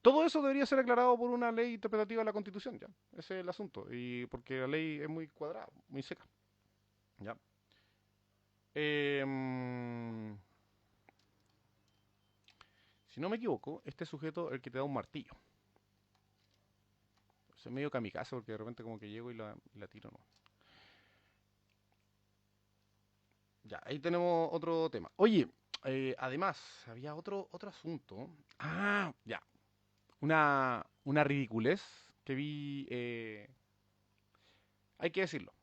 Todo eso debería ser aclarado por una ley interpretativa de la Constitución, ¿ya? Ese es el asunto, y porque la ley es muy cuadrada, muy seca, ¿ya? Em, si no me equivoco, este sujeto es el que te da un martillo. Soy medio kamikaze porque de repente como que llego y la tiro, ¿no? Ya, ahí tenemos otro tema. Oye, además, había otro asunto. Ah, ya. Una ridiculez que vi, hay que decirlo.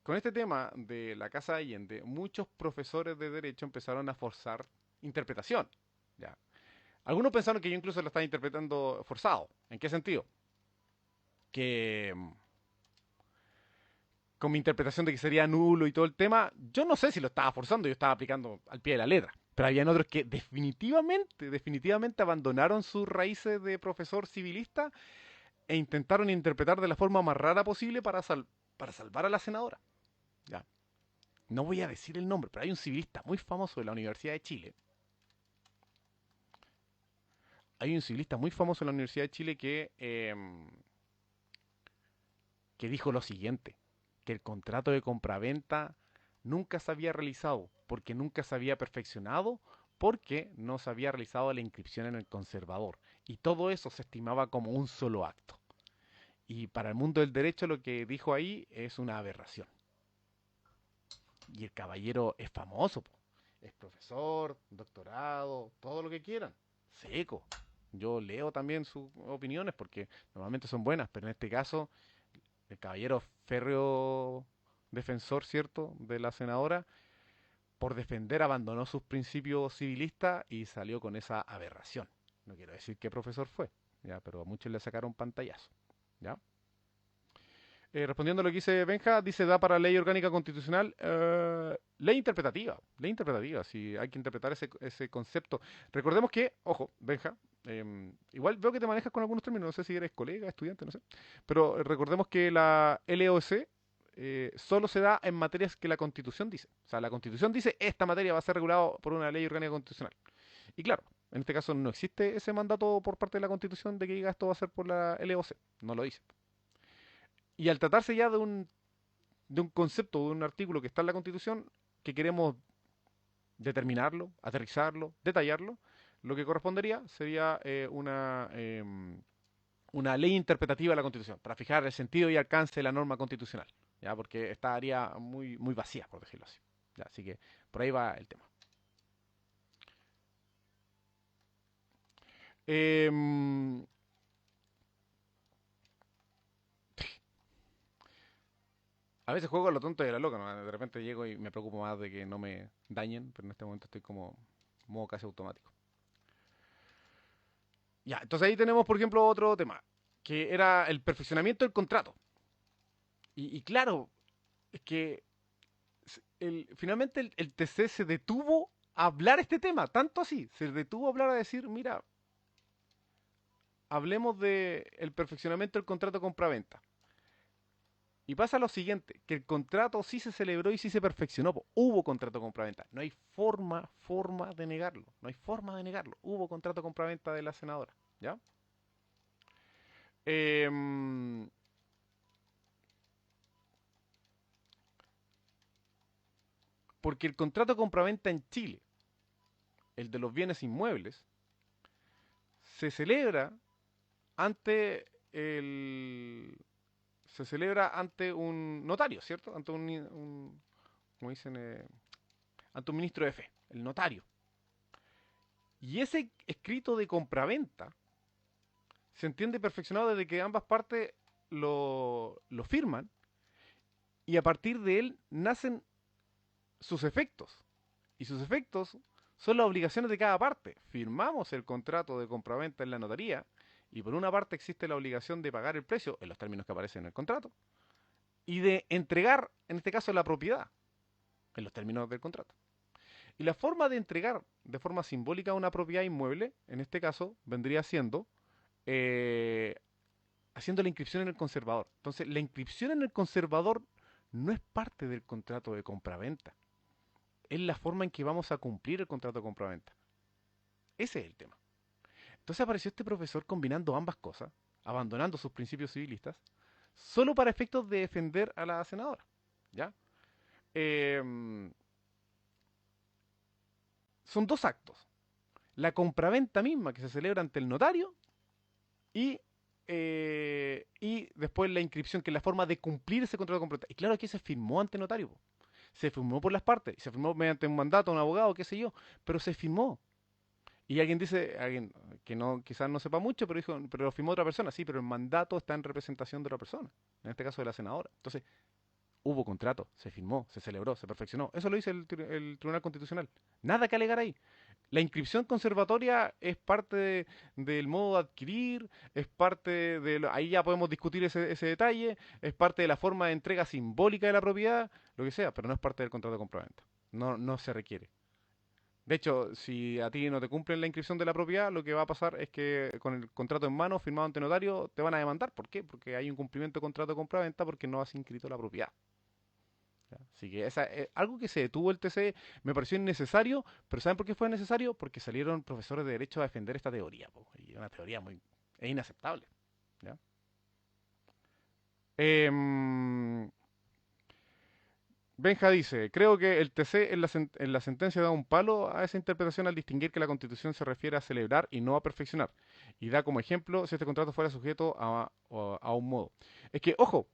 Con este tema de la Casa de Allende, muchos profesores de derecho empezaron a forzar interpretación. ¿Ya? Algunos pensaron que yo incluso lo estaba interpretando forzado. ¿En qué sentido? Que con mi interpretación de que sería nulo y todo el tema, yo no sé si lo estaba forzando, yo estaba aplicando al pie de la letra. Pero habían otros que definitivamente abandonaron sus raíces de profesor civilista e intentaron interpretar de la forma más rara posible para salvar a la senadora. Ya. No voy a decir el nombre, pero hay un civilista muy famoso de la Universidad de Chile. Hay un civilista muy famoso en la Universidad de Chile que dijo lo siguiente, que el contrato de compraventa nunca se había realizado, porque nunca se había perfeccionado, porque no se había realizado la inscripción en el conservador. Y todo eso se estimaba como un solo acto. Y para el mundo del derecho lo que dijo ahí es una aberración. Y el caballero es famoso, po. Es profesor, doctorado, todo lo que quieran. Seco. Yo leo también sus opiniones porque normalmente son buenas, pero en este caso el caballero férreo defensor, ¿cierto?, de la senadora, por defender abandonó sus principios civilistas y salió con esa aberración. No quiero decir qué profesor fue, ya, pero a muchos le sacaron pantallazo, ¿ya? Respondiendo a lo que dice Benja, dice da para ley orgánica constitucional, ley interpretativa, si hay que interpretar ese concepto. Recordemos que, ojo, Benja, igual veo que te manejas con algunos términos, no sé si eres colega, estudiante, no sé, pero recordemos que la LOC solo se da en materias que la Constitución dice. O sea, la Constitución dice esta materia va a ser regulada por una ley orgánica constitucional. Y claro, en este caso no existe ese mandato por parte de la Constitución de que diga esto va a ser por la LOC, no lo dice. Y al tratarse ya de un concepto, de un artículo que está en la Constitución, que queremos determinarlo, aterrizarlo, detallarlo, lo que correspondería sería una ley interpretativa de la Constitución, para fijar el sentido y alcance de la norma constitucional. ¿ya? Porque estaría muy vacía, por decirlo así. ¿Ya? Así que por ahí va el tema. Em, a veces juego a lo tonto y a la loca, ¿no? De repente llego y me preocupo más de que no me dañen, pero en este momento estoy como modo casi automático. Ya, entonces ahí tenemos, por ejemplo, otro tema, que era el perfeccionamiento del contrato. Y claro, es que finalmente el TC se detuvo a hablar este tema, tanto así, se detuvo a hablar a decir, mira, hablemos de el perfeccionamiento del contrato compra-venta. Y pasa lo siguiente, que el contrato sí se celebró y sí se perfeccionó. Po. Hubo contrato compra-venta. No hay forma de negarlo. No hay forma de negarlo. Hubo contrato compra-venta de la senadora. ¿Ya? Em, porque el contrato compra-venta en Chile, el de los bienes inmuebles, se celebra ante el se celebra ante un notario, ¿cierto? Ante como dicen, ante un ministro de fe, el notario. Y ese escrito de compraventa se entiende perfeccionado desde que ambas partes lo firman y a partir de él nacen sus efectos. Y sus efectos son las obligaciones de cada parte. Firmamos el contrato de compraventa en la notaría y por una parte existe la obligación de pagar el precio en los términos que aparecen en el contrato y de entregar, en este caso, la propiedad en los términos del contrato. Y la forma de entregar de forma simbólica una propiedad inmueble, en este caso, vendría siendo eh, haciendo la inscripción en el conservador. Entonces, la inscripción en el conservador no es parte del contrato de compraventa. Es la forma en que vamos a cumplir el contrato de compraventa. Ese es el tema. Entonces apareció este profesor combinando ambas cosas, abandonando sus principios civilistas, solo para efectos de defender a la senadora. ¿Ya? Eh, son dos actos. La compraventa misma que se celebra ante el notario y, y después la inscripción, que es la forma de cumplir ese contrato de compraventa. Y claro que se firmó ante notario. Se firmó por las partes, se firmó mediante un mandato, un abogado, qué sé yo, pero se firmó. Y alguien dice, alguien que no, quizás no sepa mucho, pero dijo, pero lo firmó otra persona, sí, pero el mandato está en representación de otra persona, en este caso de la senadora. Entonces, hubo contrato, se firmó, se celebró, se perfeccionó. Eso lo dice el Tribunal Constitucional. Nada que alegar ahí. La inscripción conservatoria es parte del modo de adquirir, es parte de... ahí ya podemos discutir ese detalle, es parte de la forma de entrega simbólica de la propiedad, lo que sea, pero no es parte del contrato de compraventa. No se requiere. De hecho, si a ti no te cumplen la inscripción de la propiedad, lo que va a pasar es que con el contrato en mano, firmado ante notario, te van a demandar. ¿Por qué? Porque hay un cumplimiento de contrato de compraventa porque no has inscrito la propiedad. ¿Ya? Así que esa, algo que se detuvo el TC me pareció innecesario, pero ¿saben por qué fue necesario? Porque salieron profesores de derecho a defender esta teoría, po, y una teoría muy es inaceptable. ¿Ya? Em, Benja dice, creo que el TC en la sentencia da un palo a esa interpretación al distinguir que la Constitución se refiere a celebrar y no a perfeccionar. Y da como ejemplo si este contrato fuera sujeto a un modo. Es que, ojo,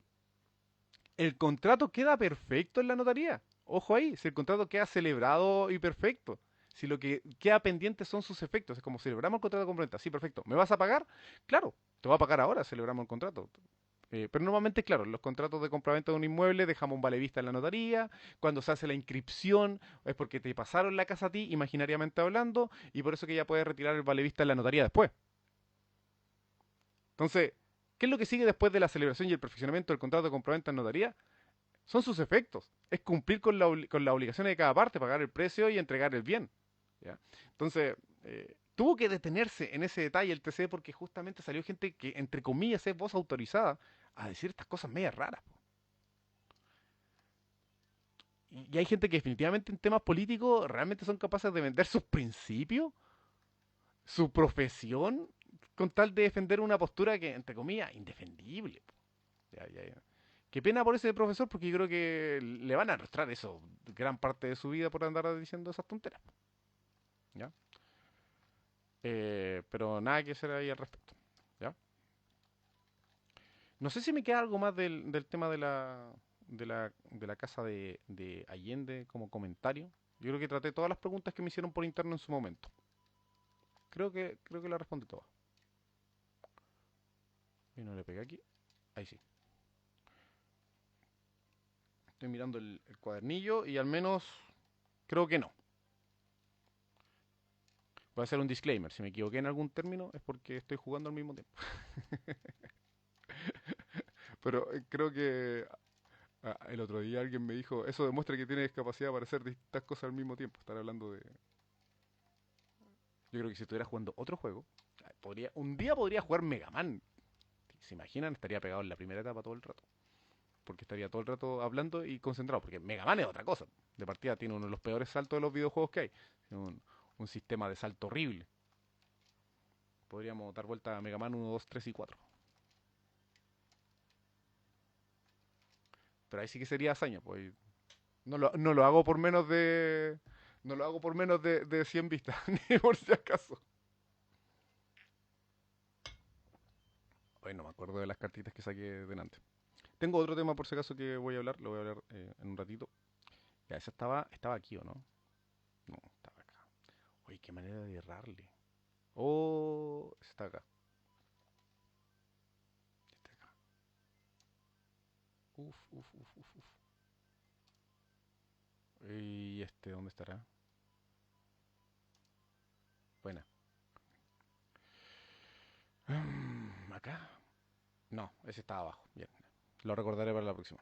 el contrato queda perfecto en la notaría. Ojo ahí, si el contrato queda celebrado y perfecto. Si lo que queda pendiente son sus efectos, es como celebramos el contrato de compraventa, sí, perfecto. ¿Me vas a pagar? Claro, te voy a pagar ahora, celebramos el contrato. Pero normalmente, claro, en los contratos de compraventa de un inmueble dejamos un vale vista en la notaría. Cuando se hace la inscripción es porque te pasaron la casa a ti, imaginariamente hablando, y por eso que ya puedes retirar el vale vista en la notaría después. Entonces, ¿qué es lo que sigue después de la celebración y el perfeccionamiento del contrato de compraventa en notaría? Son sus efectos. Es cumplir con con las obligaciones de cada parte, pagar el precio y entregar el bien. ¿Ya? Entonces, tuvo que detenerse en ese detalle el TC porque justamente salió gente que, entre comillas, es voz autorizada a decir estas cosas medias raras. Po. Y hay gente que definitivamente en temas políticos realmente son capaces de vender sus principios, su profesión, con tal de defender una postura que, entre comillas, indefendible. Po. Ya. Qué pena por ese profesor porque yo creo que le van a arrastrar eso gran parte de su vida por andar diciendo esas tonteras. ¿Ya? Pero nada que hacer ahí al respecto. ¿Ya? No sé si me queda algo más del tema de la casa de Allende como comentario. Yo creo que traté todas las preguntas que me hicieron por interno en su momento. Creo que la respondí todas. Y no le pegué aquí. Ahí sí. Estoy mirando el cuadernillo y al menos creo que no. Voy a hacer un disclaimer. Si me equivoqué en algún término es porque estoy jugando al mismo tiempo. Pero creo que el otro día alguien me dijo, eso demuestra que tienes capacidad para hacer distintas cosas al mismo tiempo. Estar hablando de... Yo creo que si estuviera jugando otro juego, un día podría jugar Mega Man. ¿Se imaginan? Estaría pegado en la primera etapa todo el rato. Porque estaría todo el rato hablando y concentrado. Porque Mega Man es otra cosa. De partida tiene uno de los peores saltos de los videojuegos que hay. Un, un sistema de salto horrible. Podríamos dar vuelta a Mega Man 1, 2, 3 y 4. Pero ahí sí que sería hazaña. Pues no lo hago por menos de... No lo hago por menos de 100 vistas. Ni por si acaso. Hoy no me acuerdo de las cartitas que saqué delante. Tengo otro tema por si acaso que voy a hablar. Lo voy a hablar en un ratito. Ya, esa estaba aquí, ¿o no? No, estaba acá. Oye, qué manera de errarle. Oh, ese está acá. Este acá. Uf, uf, uf, uf, uf. ¿Y este dónde estará? Buena. ¿Acá? No, ese está abajo. Bien. Lo recordaré para la próxima.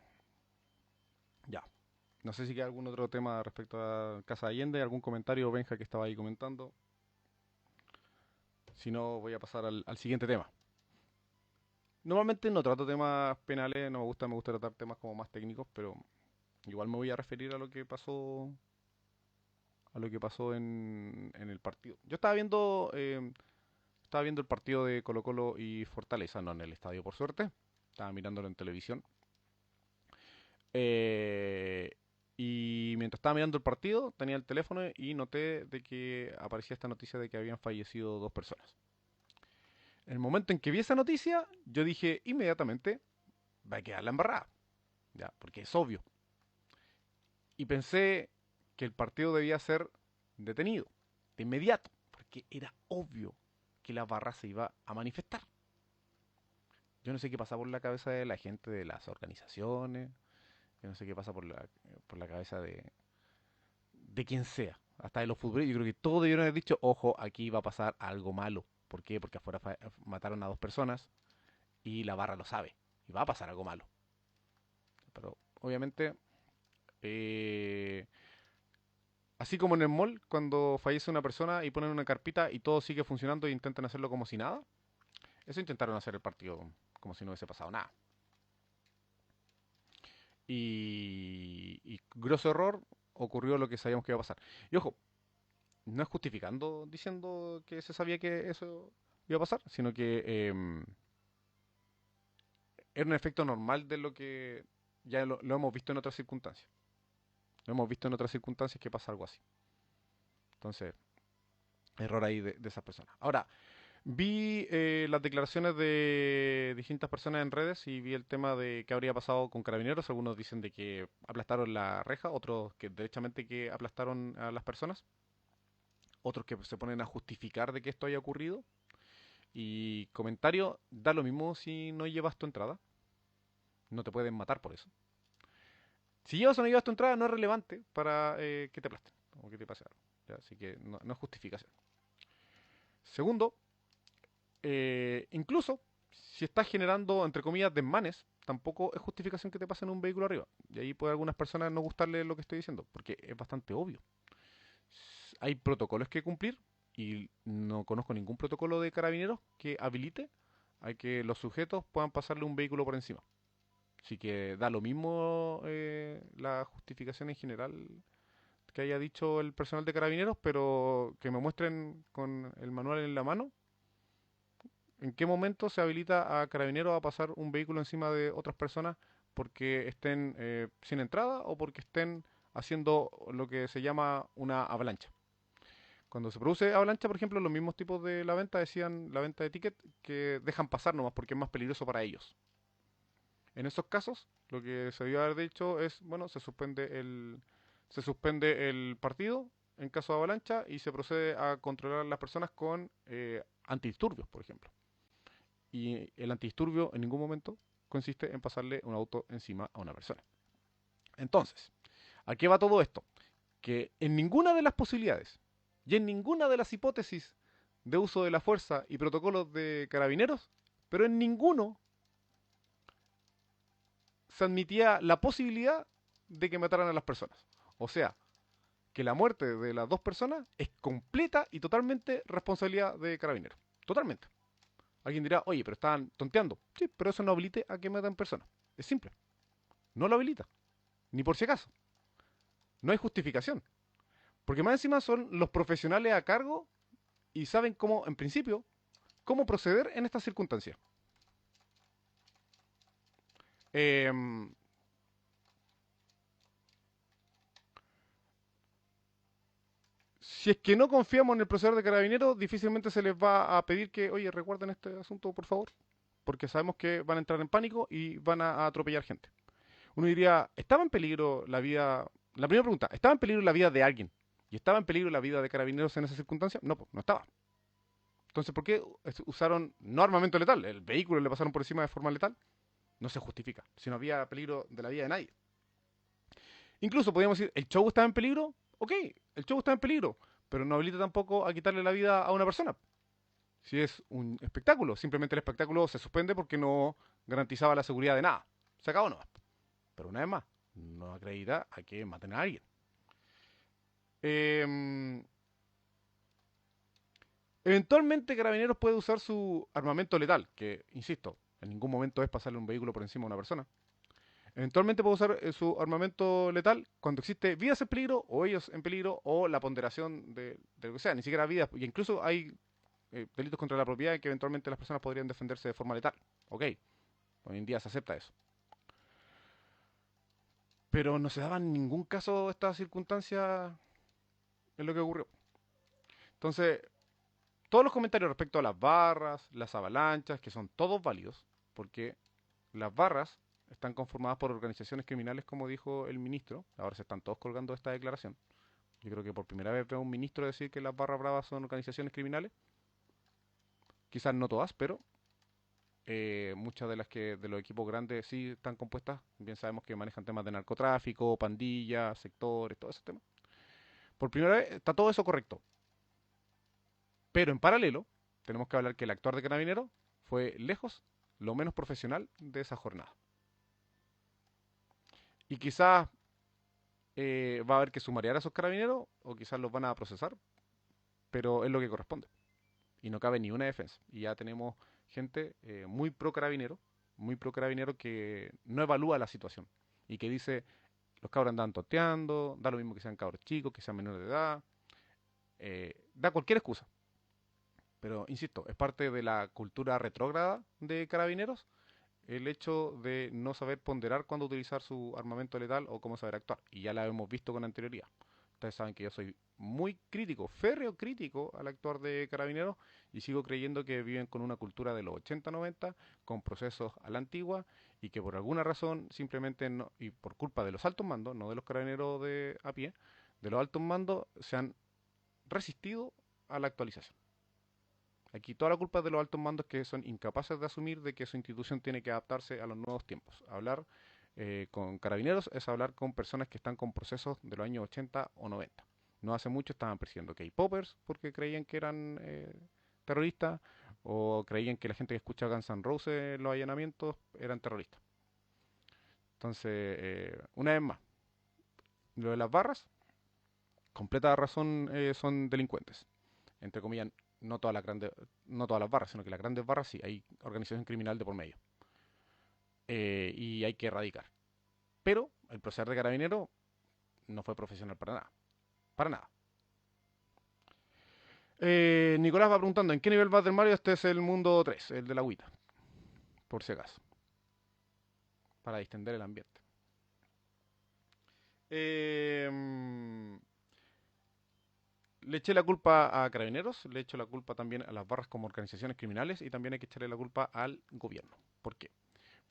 Ya. No sé si queda algún otro tema respecto a Casa Allende, algún comentario, Benja, que estaba ahí comentando. Si no, voy a pasar al siguiente tema. Normalmente no trato temas penales, no me gusta tratar temas como más técnicos, pero igual me voy a referir a lo que pasó en el partido. Yo estaba viendo el partido de Colo Colo y Fortaleza, no en el estadio por suerte, estaba mirándolo en televisión. Eh, y mientras estaba mirando el partido, tenía el teléfono y noté de que aparecía esta noticia de que habían fallecido dos personas. En el momento en que vi esa noticia, yo dije inmediatamente, va a quedar la embarrada, ya, porque es obvio. Y pensé que el partido debía ser detenido, de inmediato, porque era obvio que la barra se iba a manifestar. Yo no sé qué pasa por la cabeza de la gente de las organizaciones, yo no sé qué pasa por la cabeza de quien sea, hasta de los futbolistas. Yo creo que todos debieron haber dicho, ojo, aquí va a pasar algo malo. ¿Por qué? Porque afuera mataron a dos personas y la barra lo sabe. Y va a pasar algo malo. Pero obviamente, eh, así como en el mall, cuando fallece una persona y ponen una carpita y todo sigue funcionando e intentan hacerlo como si nada, eso intentaron hacer el partido como si no hubiese pasado nada. Y grosso error, ocurrió lo que sabíamos que iba a pasar. Y ojo, no es justificando diciendo que se sabía que eso iba a pasar, sino que era un efecto normal de lo que ya lo hemos visto en otras circunstancias. Lo hemos visto en otras circunstancias que pasa algo así. Entonces, error ahí de esas personas. Ahora, vi las declaraciones de distintas personas en redes y vi el tema de qué habría pasado con carabineros. Algunos dicen de que aplastaron la reja, otros que derechamente que aplastaron a las personas, otros que se ponen a justificar de que esto haya ocurrido. Y comentario, da lo mismo si no llevas tu entrada, no te pueden matar por eso. Si llevas o no llevas tu entrada no es relevante para que te aplasten o que te pase algo. ¿Ya? Así que no es justificación. Segundo, incluso si estás generando, entre comillas, desmanes, tampoco es justificación que te pasen un vehículo arriba. Y ahí puede a algunas personas no gustarle lo que estoy diciendo, porque es bastante obvio. Hay protocolos que cumplir y no conozco ningún protocolo de carabineros que habilite a que los sujetos puedan pasarle un vehículo por encima. Así que da lo mismo la justificación en general que haya dicho el personal de carabineros, pero que me muestren con el manual en la mano en qué momento se habilita a carabineros a pasar un vehículo encima de otras personas porque estén sin entrada o porque estén haciendo lo que se llama una avalancha. Cuando se produce avalancha, por ejemplo, los mismos tipos de la venta decían, la venta de ticket, que dejan pasar nomás porque es más peligroso para ellos. En esos casos, lo que se debió haber dicho es, bueno, se suspende el partido en caso de avalancha y se procede a controlar a las personas con antidisturbios, por ejemplo. Y el antidisturbio en ningún momento consiste en pasarle un auto encima a una persona. Entonces, ¿a qué va todo esto? Que en ninguna de las posibilidades y en ninguna de las hipótesis de uso de la fuerza y protocolos de carabineros, pero en ninguno se admitía la posibilidad de que mataran a las personas. O sea, que la muerte de las dos personas es completa y totalmente responsabilidad de carabineros. Totalmente. Alguien dirá, oye, pero estaban tonteando. Sí, pero eso no habilita a que maten personas. Es simple. No lo habilita. Ni por si acaso. No hay justificación. Porque más encima son los profesionales a cargo y saben cómo, en principio, cómo proceder en estas circunstancias. Eh, si es que no confiamos en el proceder de carabineros, difícilmente se les va a pedir que, oye, recuerden este asunto, por favor, porque sabemos que van a entrar en pánico y van a atropellar gente. Uno diría, ¿estaba en peligro la vida? La primera pregunta, ¿estaba en peligro la vida de alguien? ¿Y estaba en peligro la vida de carabineros en esa circunstancia? No, no estaba. Entonces, ¿por qué usaron no armamento letal? El vehículo le pasaron por encima de forma letal. No se justifica, si no había peligro de la vida de nadie. Incluso podríamos decir, ¿el show estaba en peligro? Ok, el show está en peligro, pero no habilita tampoco a quitarle la vida a una persona. Si es un espectáculo, simplemente el espectáculo se suspende porque no garantizaba la seguridad de nada. Se acabó nomás. Pero una vez más, no acredita a que maten a alguien. Eh, Eventualmente Carabineros puede usar su armamento letal, que, insisto, en ningún momento es pasarle un vehículo por encima a una persona. Eventualmente puede usar su armamento letal cuando existe vidas en peligro, o ellos en peligro, o la ponderación de lo que sea, ni siquiera vidas, y incluso hay delitos contra la propiedad en que eventualmente las personas podrían defenderse de forma letal. Ok, hoy en día se acepta eso. Pero no se daba en ningún caso esta circunstancia en lo que ocurrió. Entonces, todos los comentarios respecto a las barras, las avalanchas, que son todos válidos, porque las barras están conformadas por organizaciones criminales, como dijo el ministro. Ahora se están todos colgando de esta declaración. Yo creo que por primera vez veo a un ministro decir que las barras bravas son organizaciones criminales. Quizás no todas, pero muchas de las que de los equipos grandes sí están compuestas. Bien sabemos que manejan temas de narcotráfico, pandillas, sectores, todo ese tema. Por primera vez está todo eso correcto. Pero en paralelo, tenemos que hablar que el actuar de Carabinero fue lejos lo menos profesional de esa jornada. Y quizás va a haber que sumariar a esos carabineros o quizás los van a procesar, pero es lo que corresponde. Y no cabe ni una defensa. Y ya tenemos gente muy pro carabinero que no evalúa la situación y que dice, los cabros andan toteando, da lo mismo que sean cabros chicos, que sean menores de edad, da cualquier excusa. Pero, insisto, es parte de la cultura retrógrada de carabineros el hecho de no saber ponderar cuándo utilizar su armamento letal o cómo saber actuar. Y ya la hemos visto con anterioridad. Ustedes saben que yo soy muy crítico, férreo crítico al actuar de carabineros y sigo creyendo que viven con una cultura de los 80-90, con procesos a la antigua y que por alguna razón simplemente no, y por culpa de los altos mandos, no de los carabineros de a pie, de los altos mandos se han resistido a la actualización. Aquí toda la culpa es de los altos mandos que son incapaces de asumir de que su institución tiene que adaptarse a los nuevos tiempos. Hablar con carabineros es hablar con personas que están con procesos de los años 80 o 90. No hace mucho estaban persiguiendo K-Poppers porque creían que eran terroristas o creían que la gente que escucha Guns N' Roses en los allanamientos eran terroristas. Entonces, una vez más, lo de las barras, completa razón son delincuentes. Entre comillas, no todas las grandes, no todas las barras, sino que las grandes barras sí, hay organización criminal de por medio. Y hay que erradicar. Pero el proceder de carabinero no fue profesional para nada. Para nada. Nicolás va preguntando, ¿en qué nivel vas del Mario? Este es el mundo 3, el de la agüita. Por si acaso. Para distender el ambiente. Eh, Le eché la culpa a carabineros, le echo la culpa también a las barras como organizaciones criminales y también hay que echarle la culpa al gobierno. ¿Por qué?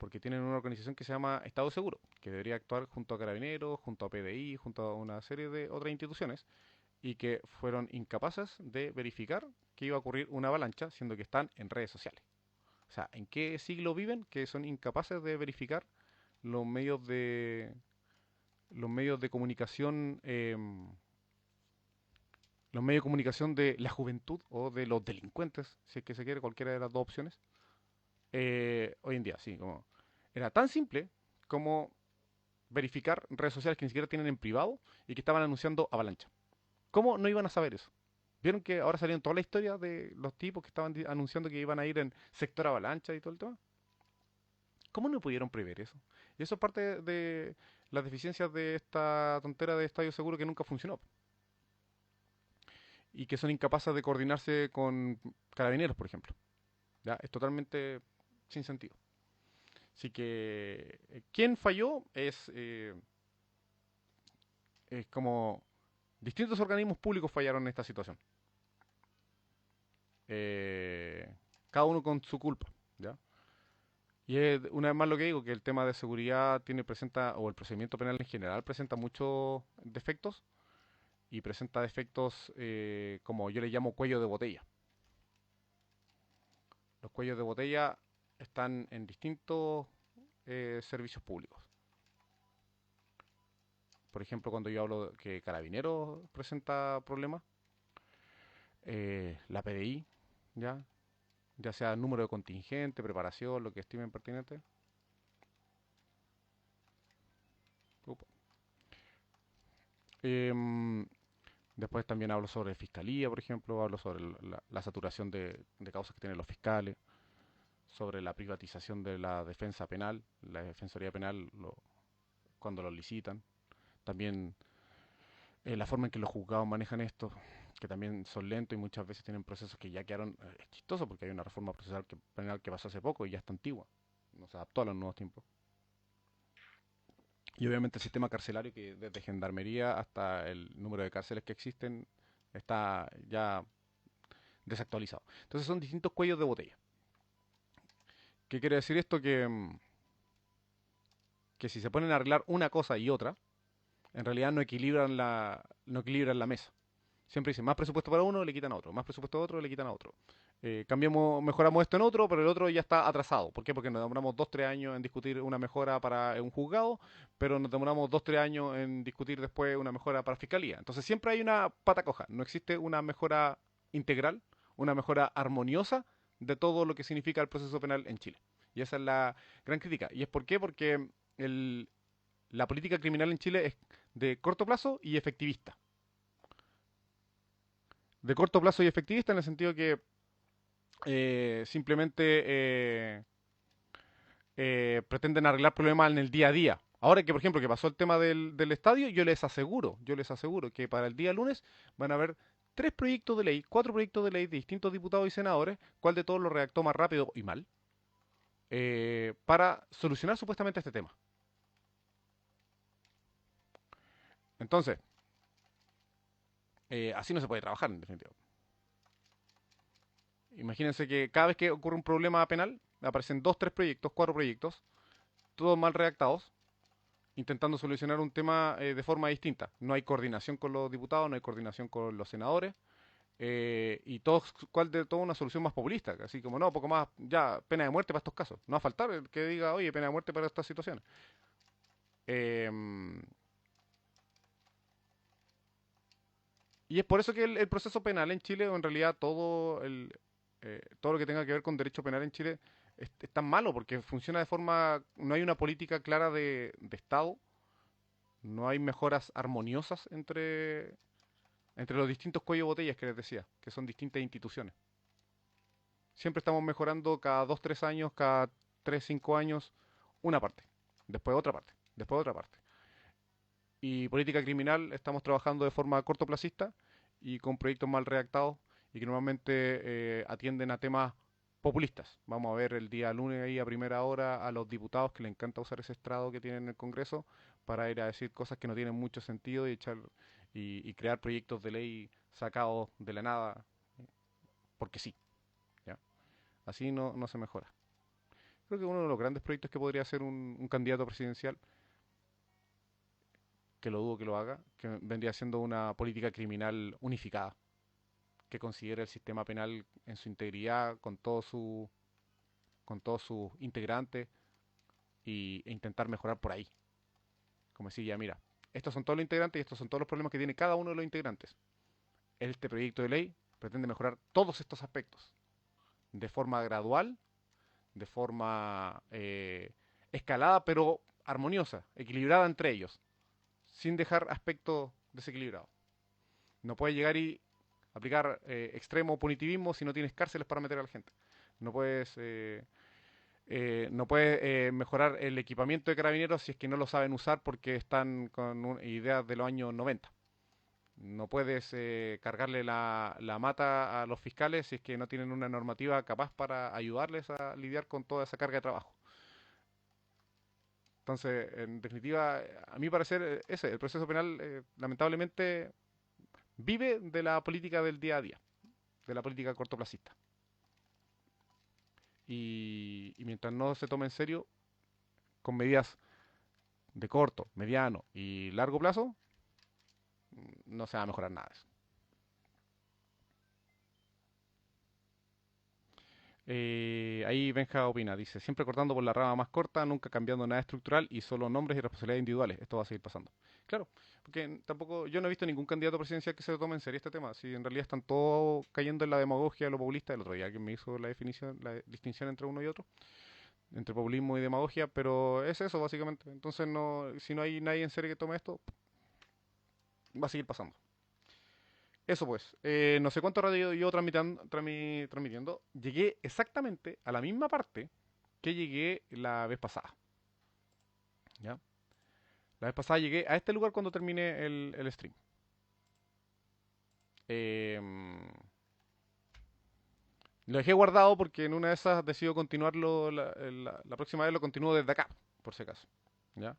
porque tienen una organización que se llama Estado Seguro, que debería actuar junto a Carabineros, junto a PDI, junto a una serie de otras instituciones, y que fueron incapaces de verificar que iba a ocurrir una avalancha, siendo que están en redes sociales. O sea, ¿en qué siglo viven que son incapaces de verificar los medios de los medios de comunicación los medios de comunicación de la juventud o de los delincuentes, si es que se quiere, cualquiera de las dos opciones, hoy en día, sí, como era tan simple como verificar redes sociales que ni siquiera tienen en privado y que estaban anunciando avalancha. ¿Cómo no iban a saber eso? ¿Vieron que ahora salieron toda la historia de los tipos que estaban anunciando que iban a ir en sector avalancha y todo el tema? ¿Cómo no pudieron prever eso? Y eso es parte de las deficiencias de esta tontera de Estadio Seguro que nunca funcionó y que son incapaces de coordinarse con carabineros, por ejemplo. ¿Ya? Es totalmente sin sentido. Así que, ¿quién falló? Es como distintos organismos públicos fallaron en esta situación. Eh, Cada uno con su culpa. ¿Ya? Y es una vez más lo que digo, que el tema de seguridad presenta, o el procedimiento penal en general presenta muchos defectos y presenta defectos como yo le llamo cuello de botella. Los cuellos de botella están en distintos servicios públicos. Por ejemplo, cuando yo hablo de que Carabineros presenta problemas, la PDI, ¿ya? Ya sea número de contingente, preparación, lo que estimen pertinente. Upa. Em, Después también hablo sobre fiscalía, por ejemplo, hablo sobre la saturación de causas que tienen los fiscales, sobre la privatización de la defensa penal, la defensoría penal cuando lo licitan. También la forma en que los juzgados manejan esto, que también son lentos y muchas veces tienen procesos que ya quedaron. Es chistoso porque hay una reforma procesal penal que pasó hace poco y ya está antigua, no se adaptó a los nuevos tiempos. Y obviamente el sistema carcelario, que desde gendarmería hasta el número de cárceles que existen, está ya desactualizado. Entonces son distintos cuellos de botella. ¿Qué quiere decir esto? Que si se ponen a arreglar una cosa y otra, en realidad no equilibran la mesa. Siempre dicen más presupuesto para uno, le quitan a otro, más presupuesto a otro, le quitan a otro. Mejoramos esto en otro, pero el otro ya está atrasado. ¿Por qué? Porque nos demoramos 2 o 3 años en discutir una mejora para un juzgado, pero nos demoramos 2 o 3 años en discutir después una mejora para fiscalía. Entonces siempre hay una pata coja, no existe una mejora integral, una mejora armoniosa de todo lo que significa el proceso penal en Chile. Y esa es la gran crítica. ¿Y es por qué? Porque el, la política criminal en Chile es de corto plazo y efectivista. De corto plazo y efectivista en el sentido que simplemente pretenden arreglar problemas en el día a día. Ahora que, por ejemplo, que pasó el tema del estadio, yo les aseguro que para el día lunes van a haber 3 proyectos de ley, 4 proyectos de ley de distintos diputados y senadores, cuál de todos lo redactó más rápido y mal, para solucionar supuestamente este tema. Entonces, así no se puede trabajar, en definitiva. Imagínense que cada vez que ocurre un problema penal, aparecen 2, 3 proyectos, 4 proyectos, todos mal redactados, intentando solucionar un tema de forma distinta. No hay coordinación con los diputados, no hay coordinación con los senadores, y cuál de todo una solución más populista, así como no, poco más, ya, pena de muerte para estos casos. No va a faltar el que diga, oye, pena de muerte para estas situaciones. Eh, y es por eso que el proceso penal en Chile, o en realidad todo lo que tenga que ver con derecho penal en Chile, es tan malo, porque funciona de forma, no hay una política clara de Estado, no hay mejoras armoniosas entre los distintos cuellos de botellas que les decía, que son distintas instituciones. Siempre estamos mejorando cada 2, 3 años, cada 3, 5 años, una parte, después otra parte, después otra parte. Y política criminal estamos trabajando de forma cortoplacista y con proyectos mal redactados y que normalmente atienden a temas populistas. Vamos a ver el día lunes ahí a primera hora a los diputados que les encanta usar ese estrado que tienen en el Congreso para ir a decir cosas que no tienen mucho sentido y crear proyectos de ley sacados de la nada porque sí, ¿ya? Así no se mejora. creo que uno de los grandes proyectos que podría hacer un candidato presidencial, que lo dudo que lo haga, que vendría siendo una política criminal unificada, que considere el sistema penal en su integridad, con todos sus integrantes, e intentar mejorar por ahí. Como decir, ya mira, estos son todos los integrantes y estos son todos los problemas que tiene cada uno de los integrantes. Este proyecto de ley pretende mejorar todos estos aspectos de forma gradual, de forma escalada, pero armoniosa, equilibrada entre ellos, sin dejar aspectos desequilibrados. No puedes llegar y aplicar extremo punitivismo si no tienes cárceles para meter a la gente. No puedes, no puedes mejorar el equipamiento de carabineros si es que no lo saben usar porque están con ideas de los años 90. No puedes cargarle la mata a los fiscales si es que no tienen una normativa capaz para ayudarles a lidiar con toda esa carga de trabajo. Entonces, en definitiva, a mi parecer, el proceso penal lamentablemente vive de la política del día a día, de la política cortoplacista. Y mientras no se tome en serio, con medidas de corto, mediano y largo plazo, no se va a mejorar nada de eso. Ahí Benja opina, dice, siempre cortando por la rama más corta, nunca cambiando nada estructural y solo nombres y responsabilidades individuales. Esto va a seguir pasando. Claro, porque tampoco, yo no he visto ningún candidato presidencial que se tome en serio este tema. Si en realidad están todos cayendo en la demagogia, lo populista, el otro día alguien me hizo la definición, la distinción entre uno y otro, entre populismo y demagogia, pero es eso básicamente. Entonces no, si no hay nadie en serio que tome esto, va a seguir pasando. Eso pues, no sé cuánto rato yo transmitiendo. Llegué exactamente a la misma parte que llegué la vez pasada. ¿Ya? La vez pasada llegué a este lugar cuando terminé el stream. Lo dejé guardado porque en una de esas decido continuarlo, la próxima vez lo continúo desde acá, por si acaso. ¿Ya?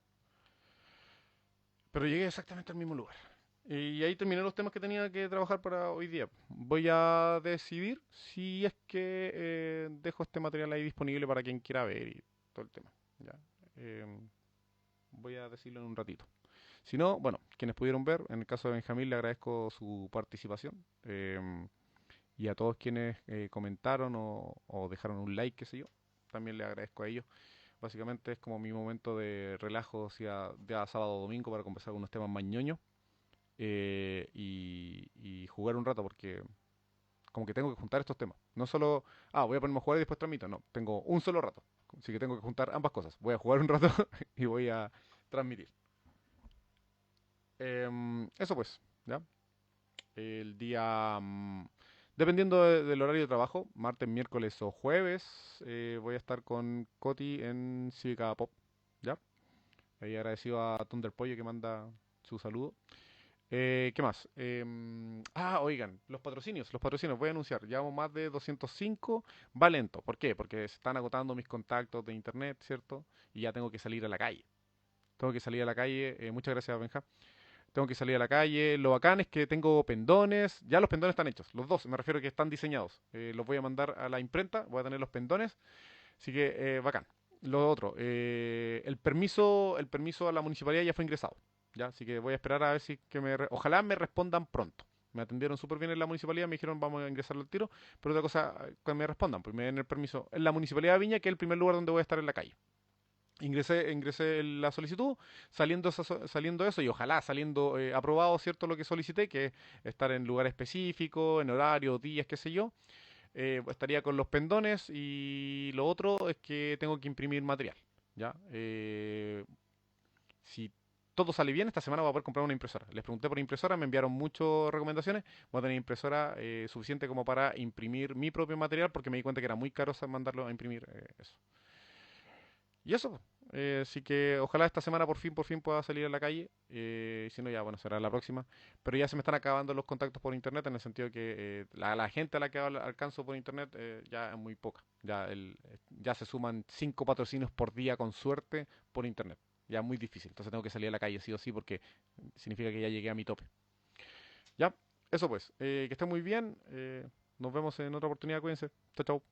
Pero llegué exactamente al mismo lugar. Y ahí terminé los temas que tenía que trabajar para hoy día. Voy a decidir si es que dejo este material ahí disponible para quien quiera ver y todo el tema. ¿Ya? Eh, Voy a decirlo en un ratito. Si no, bueno, quienes pudieron ver, en el caso de Benjamín le agradezco su participación. Y a todos quienes comentaron o dejaron un like, qué sé yo, también le agradezco a ellos. Básicamente es como mi momento de relajo hacia día sábado o domingo para conversar unos temas más ñoños y jugar un rato porque como que tengo que juntar estos temas. No solo, voy a ponerme a jugar y después transmito. No, tengo un solo rato. Así que tengo que juntar ambas cosas. Voy a jugar un rato y voy a transmitir. Eso pues, ¿ya? El día... dependiendo del horario de trabajo, martes, miércoles o jueves, voy a estar con Coti en Cívica Pop, ¿ya? Ahí agradecido a Thunder Pollo que manda su saludo. ¿Qué más? Oigan, los patrocinios, voy a anunciar, llevamos más de 205, va lento, ¿por qué? Porque se están agotando mis contactos de internet, ¿cierto? Y ya tengo que salir a la calle. Tengo que salir a la calle, muchas gracias Benja. Tengo que salir a la calle, lo bacán es que tengo pendones, ya los pendones están hechos, los dos, me refiero a que están diseñados. Los voy a mandar a la imprenta, voy a tener los pendones, así que bacán. Lo otro, el permiso a la municipalidad ya fue ingresado. ¿Ya? Así que voy a esperar a ver si que ojalá me respondan pronto. Me atendieron súper bien en la municipalidad, me dijeron vamos a ingresarlo al tiro, pero otra cosa que me respondan, pues me den el permiso en la municipalidad de Viña, que es el primer lugar donde voy a estar en la calle. Ingresé la solicitud, saliendo eso y ojalá saliendo aprobado, ¿cierto? Lo que solicité, que es estar en lugar específico, en horario, días, qué sé yo. Estaría con los pendones y lo otro es que tengo que imprimir material, ¿ya? Si todo sale bien, esta semana voy a poder comprar una impresora. Les pregunté por impresora, me enviaron muchas recomendaciones. Voy a tener impresora suficiente como para imprimir mi propio material porque me di cuenta que era muy caro mandarlo a imprimir eso. Y eso, así que ojalá esta semana por fin pueda salir a la calle. Si no, ya bueno, será la próxima. Pero ya se me están acabando los contactos por internet en el sentido de que la gente a la que alcanzo por internet ya es muy poca. Ya se suman 5 patrocinios por día con suerte por internet. Ya es muy difícil. Entonces tengo que salir a la calle sí o sí porque significa que ya llegué a mi tope. Ya, eso pues. Que estén muy bien. Nos vemos en otra oportunidad. Cuídense. Chao, chao.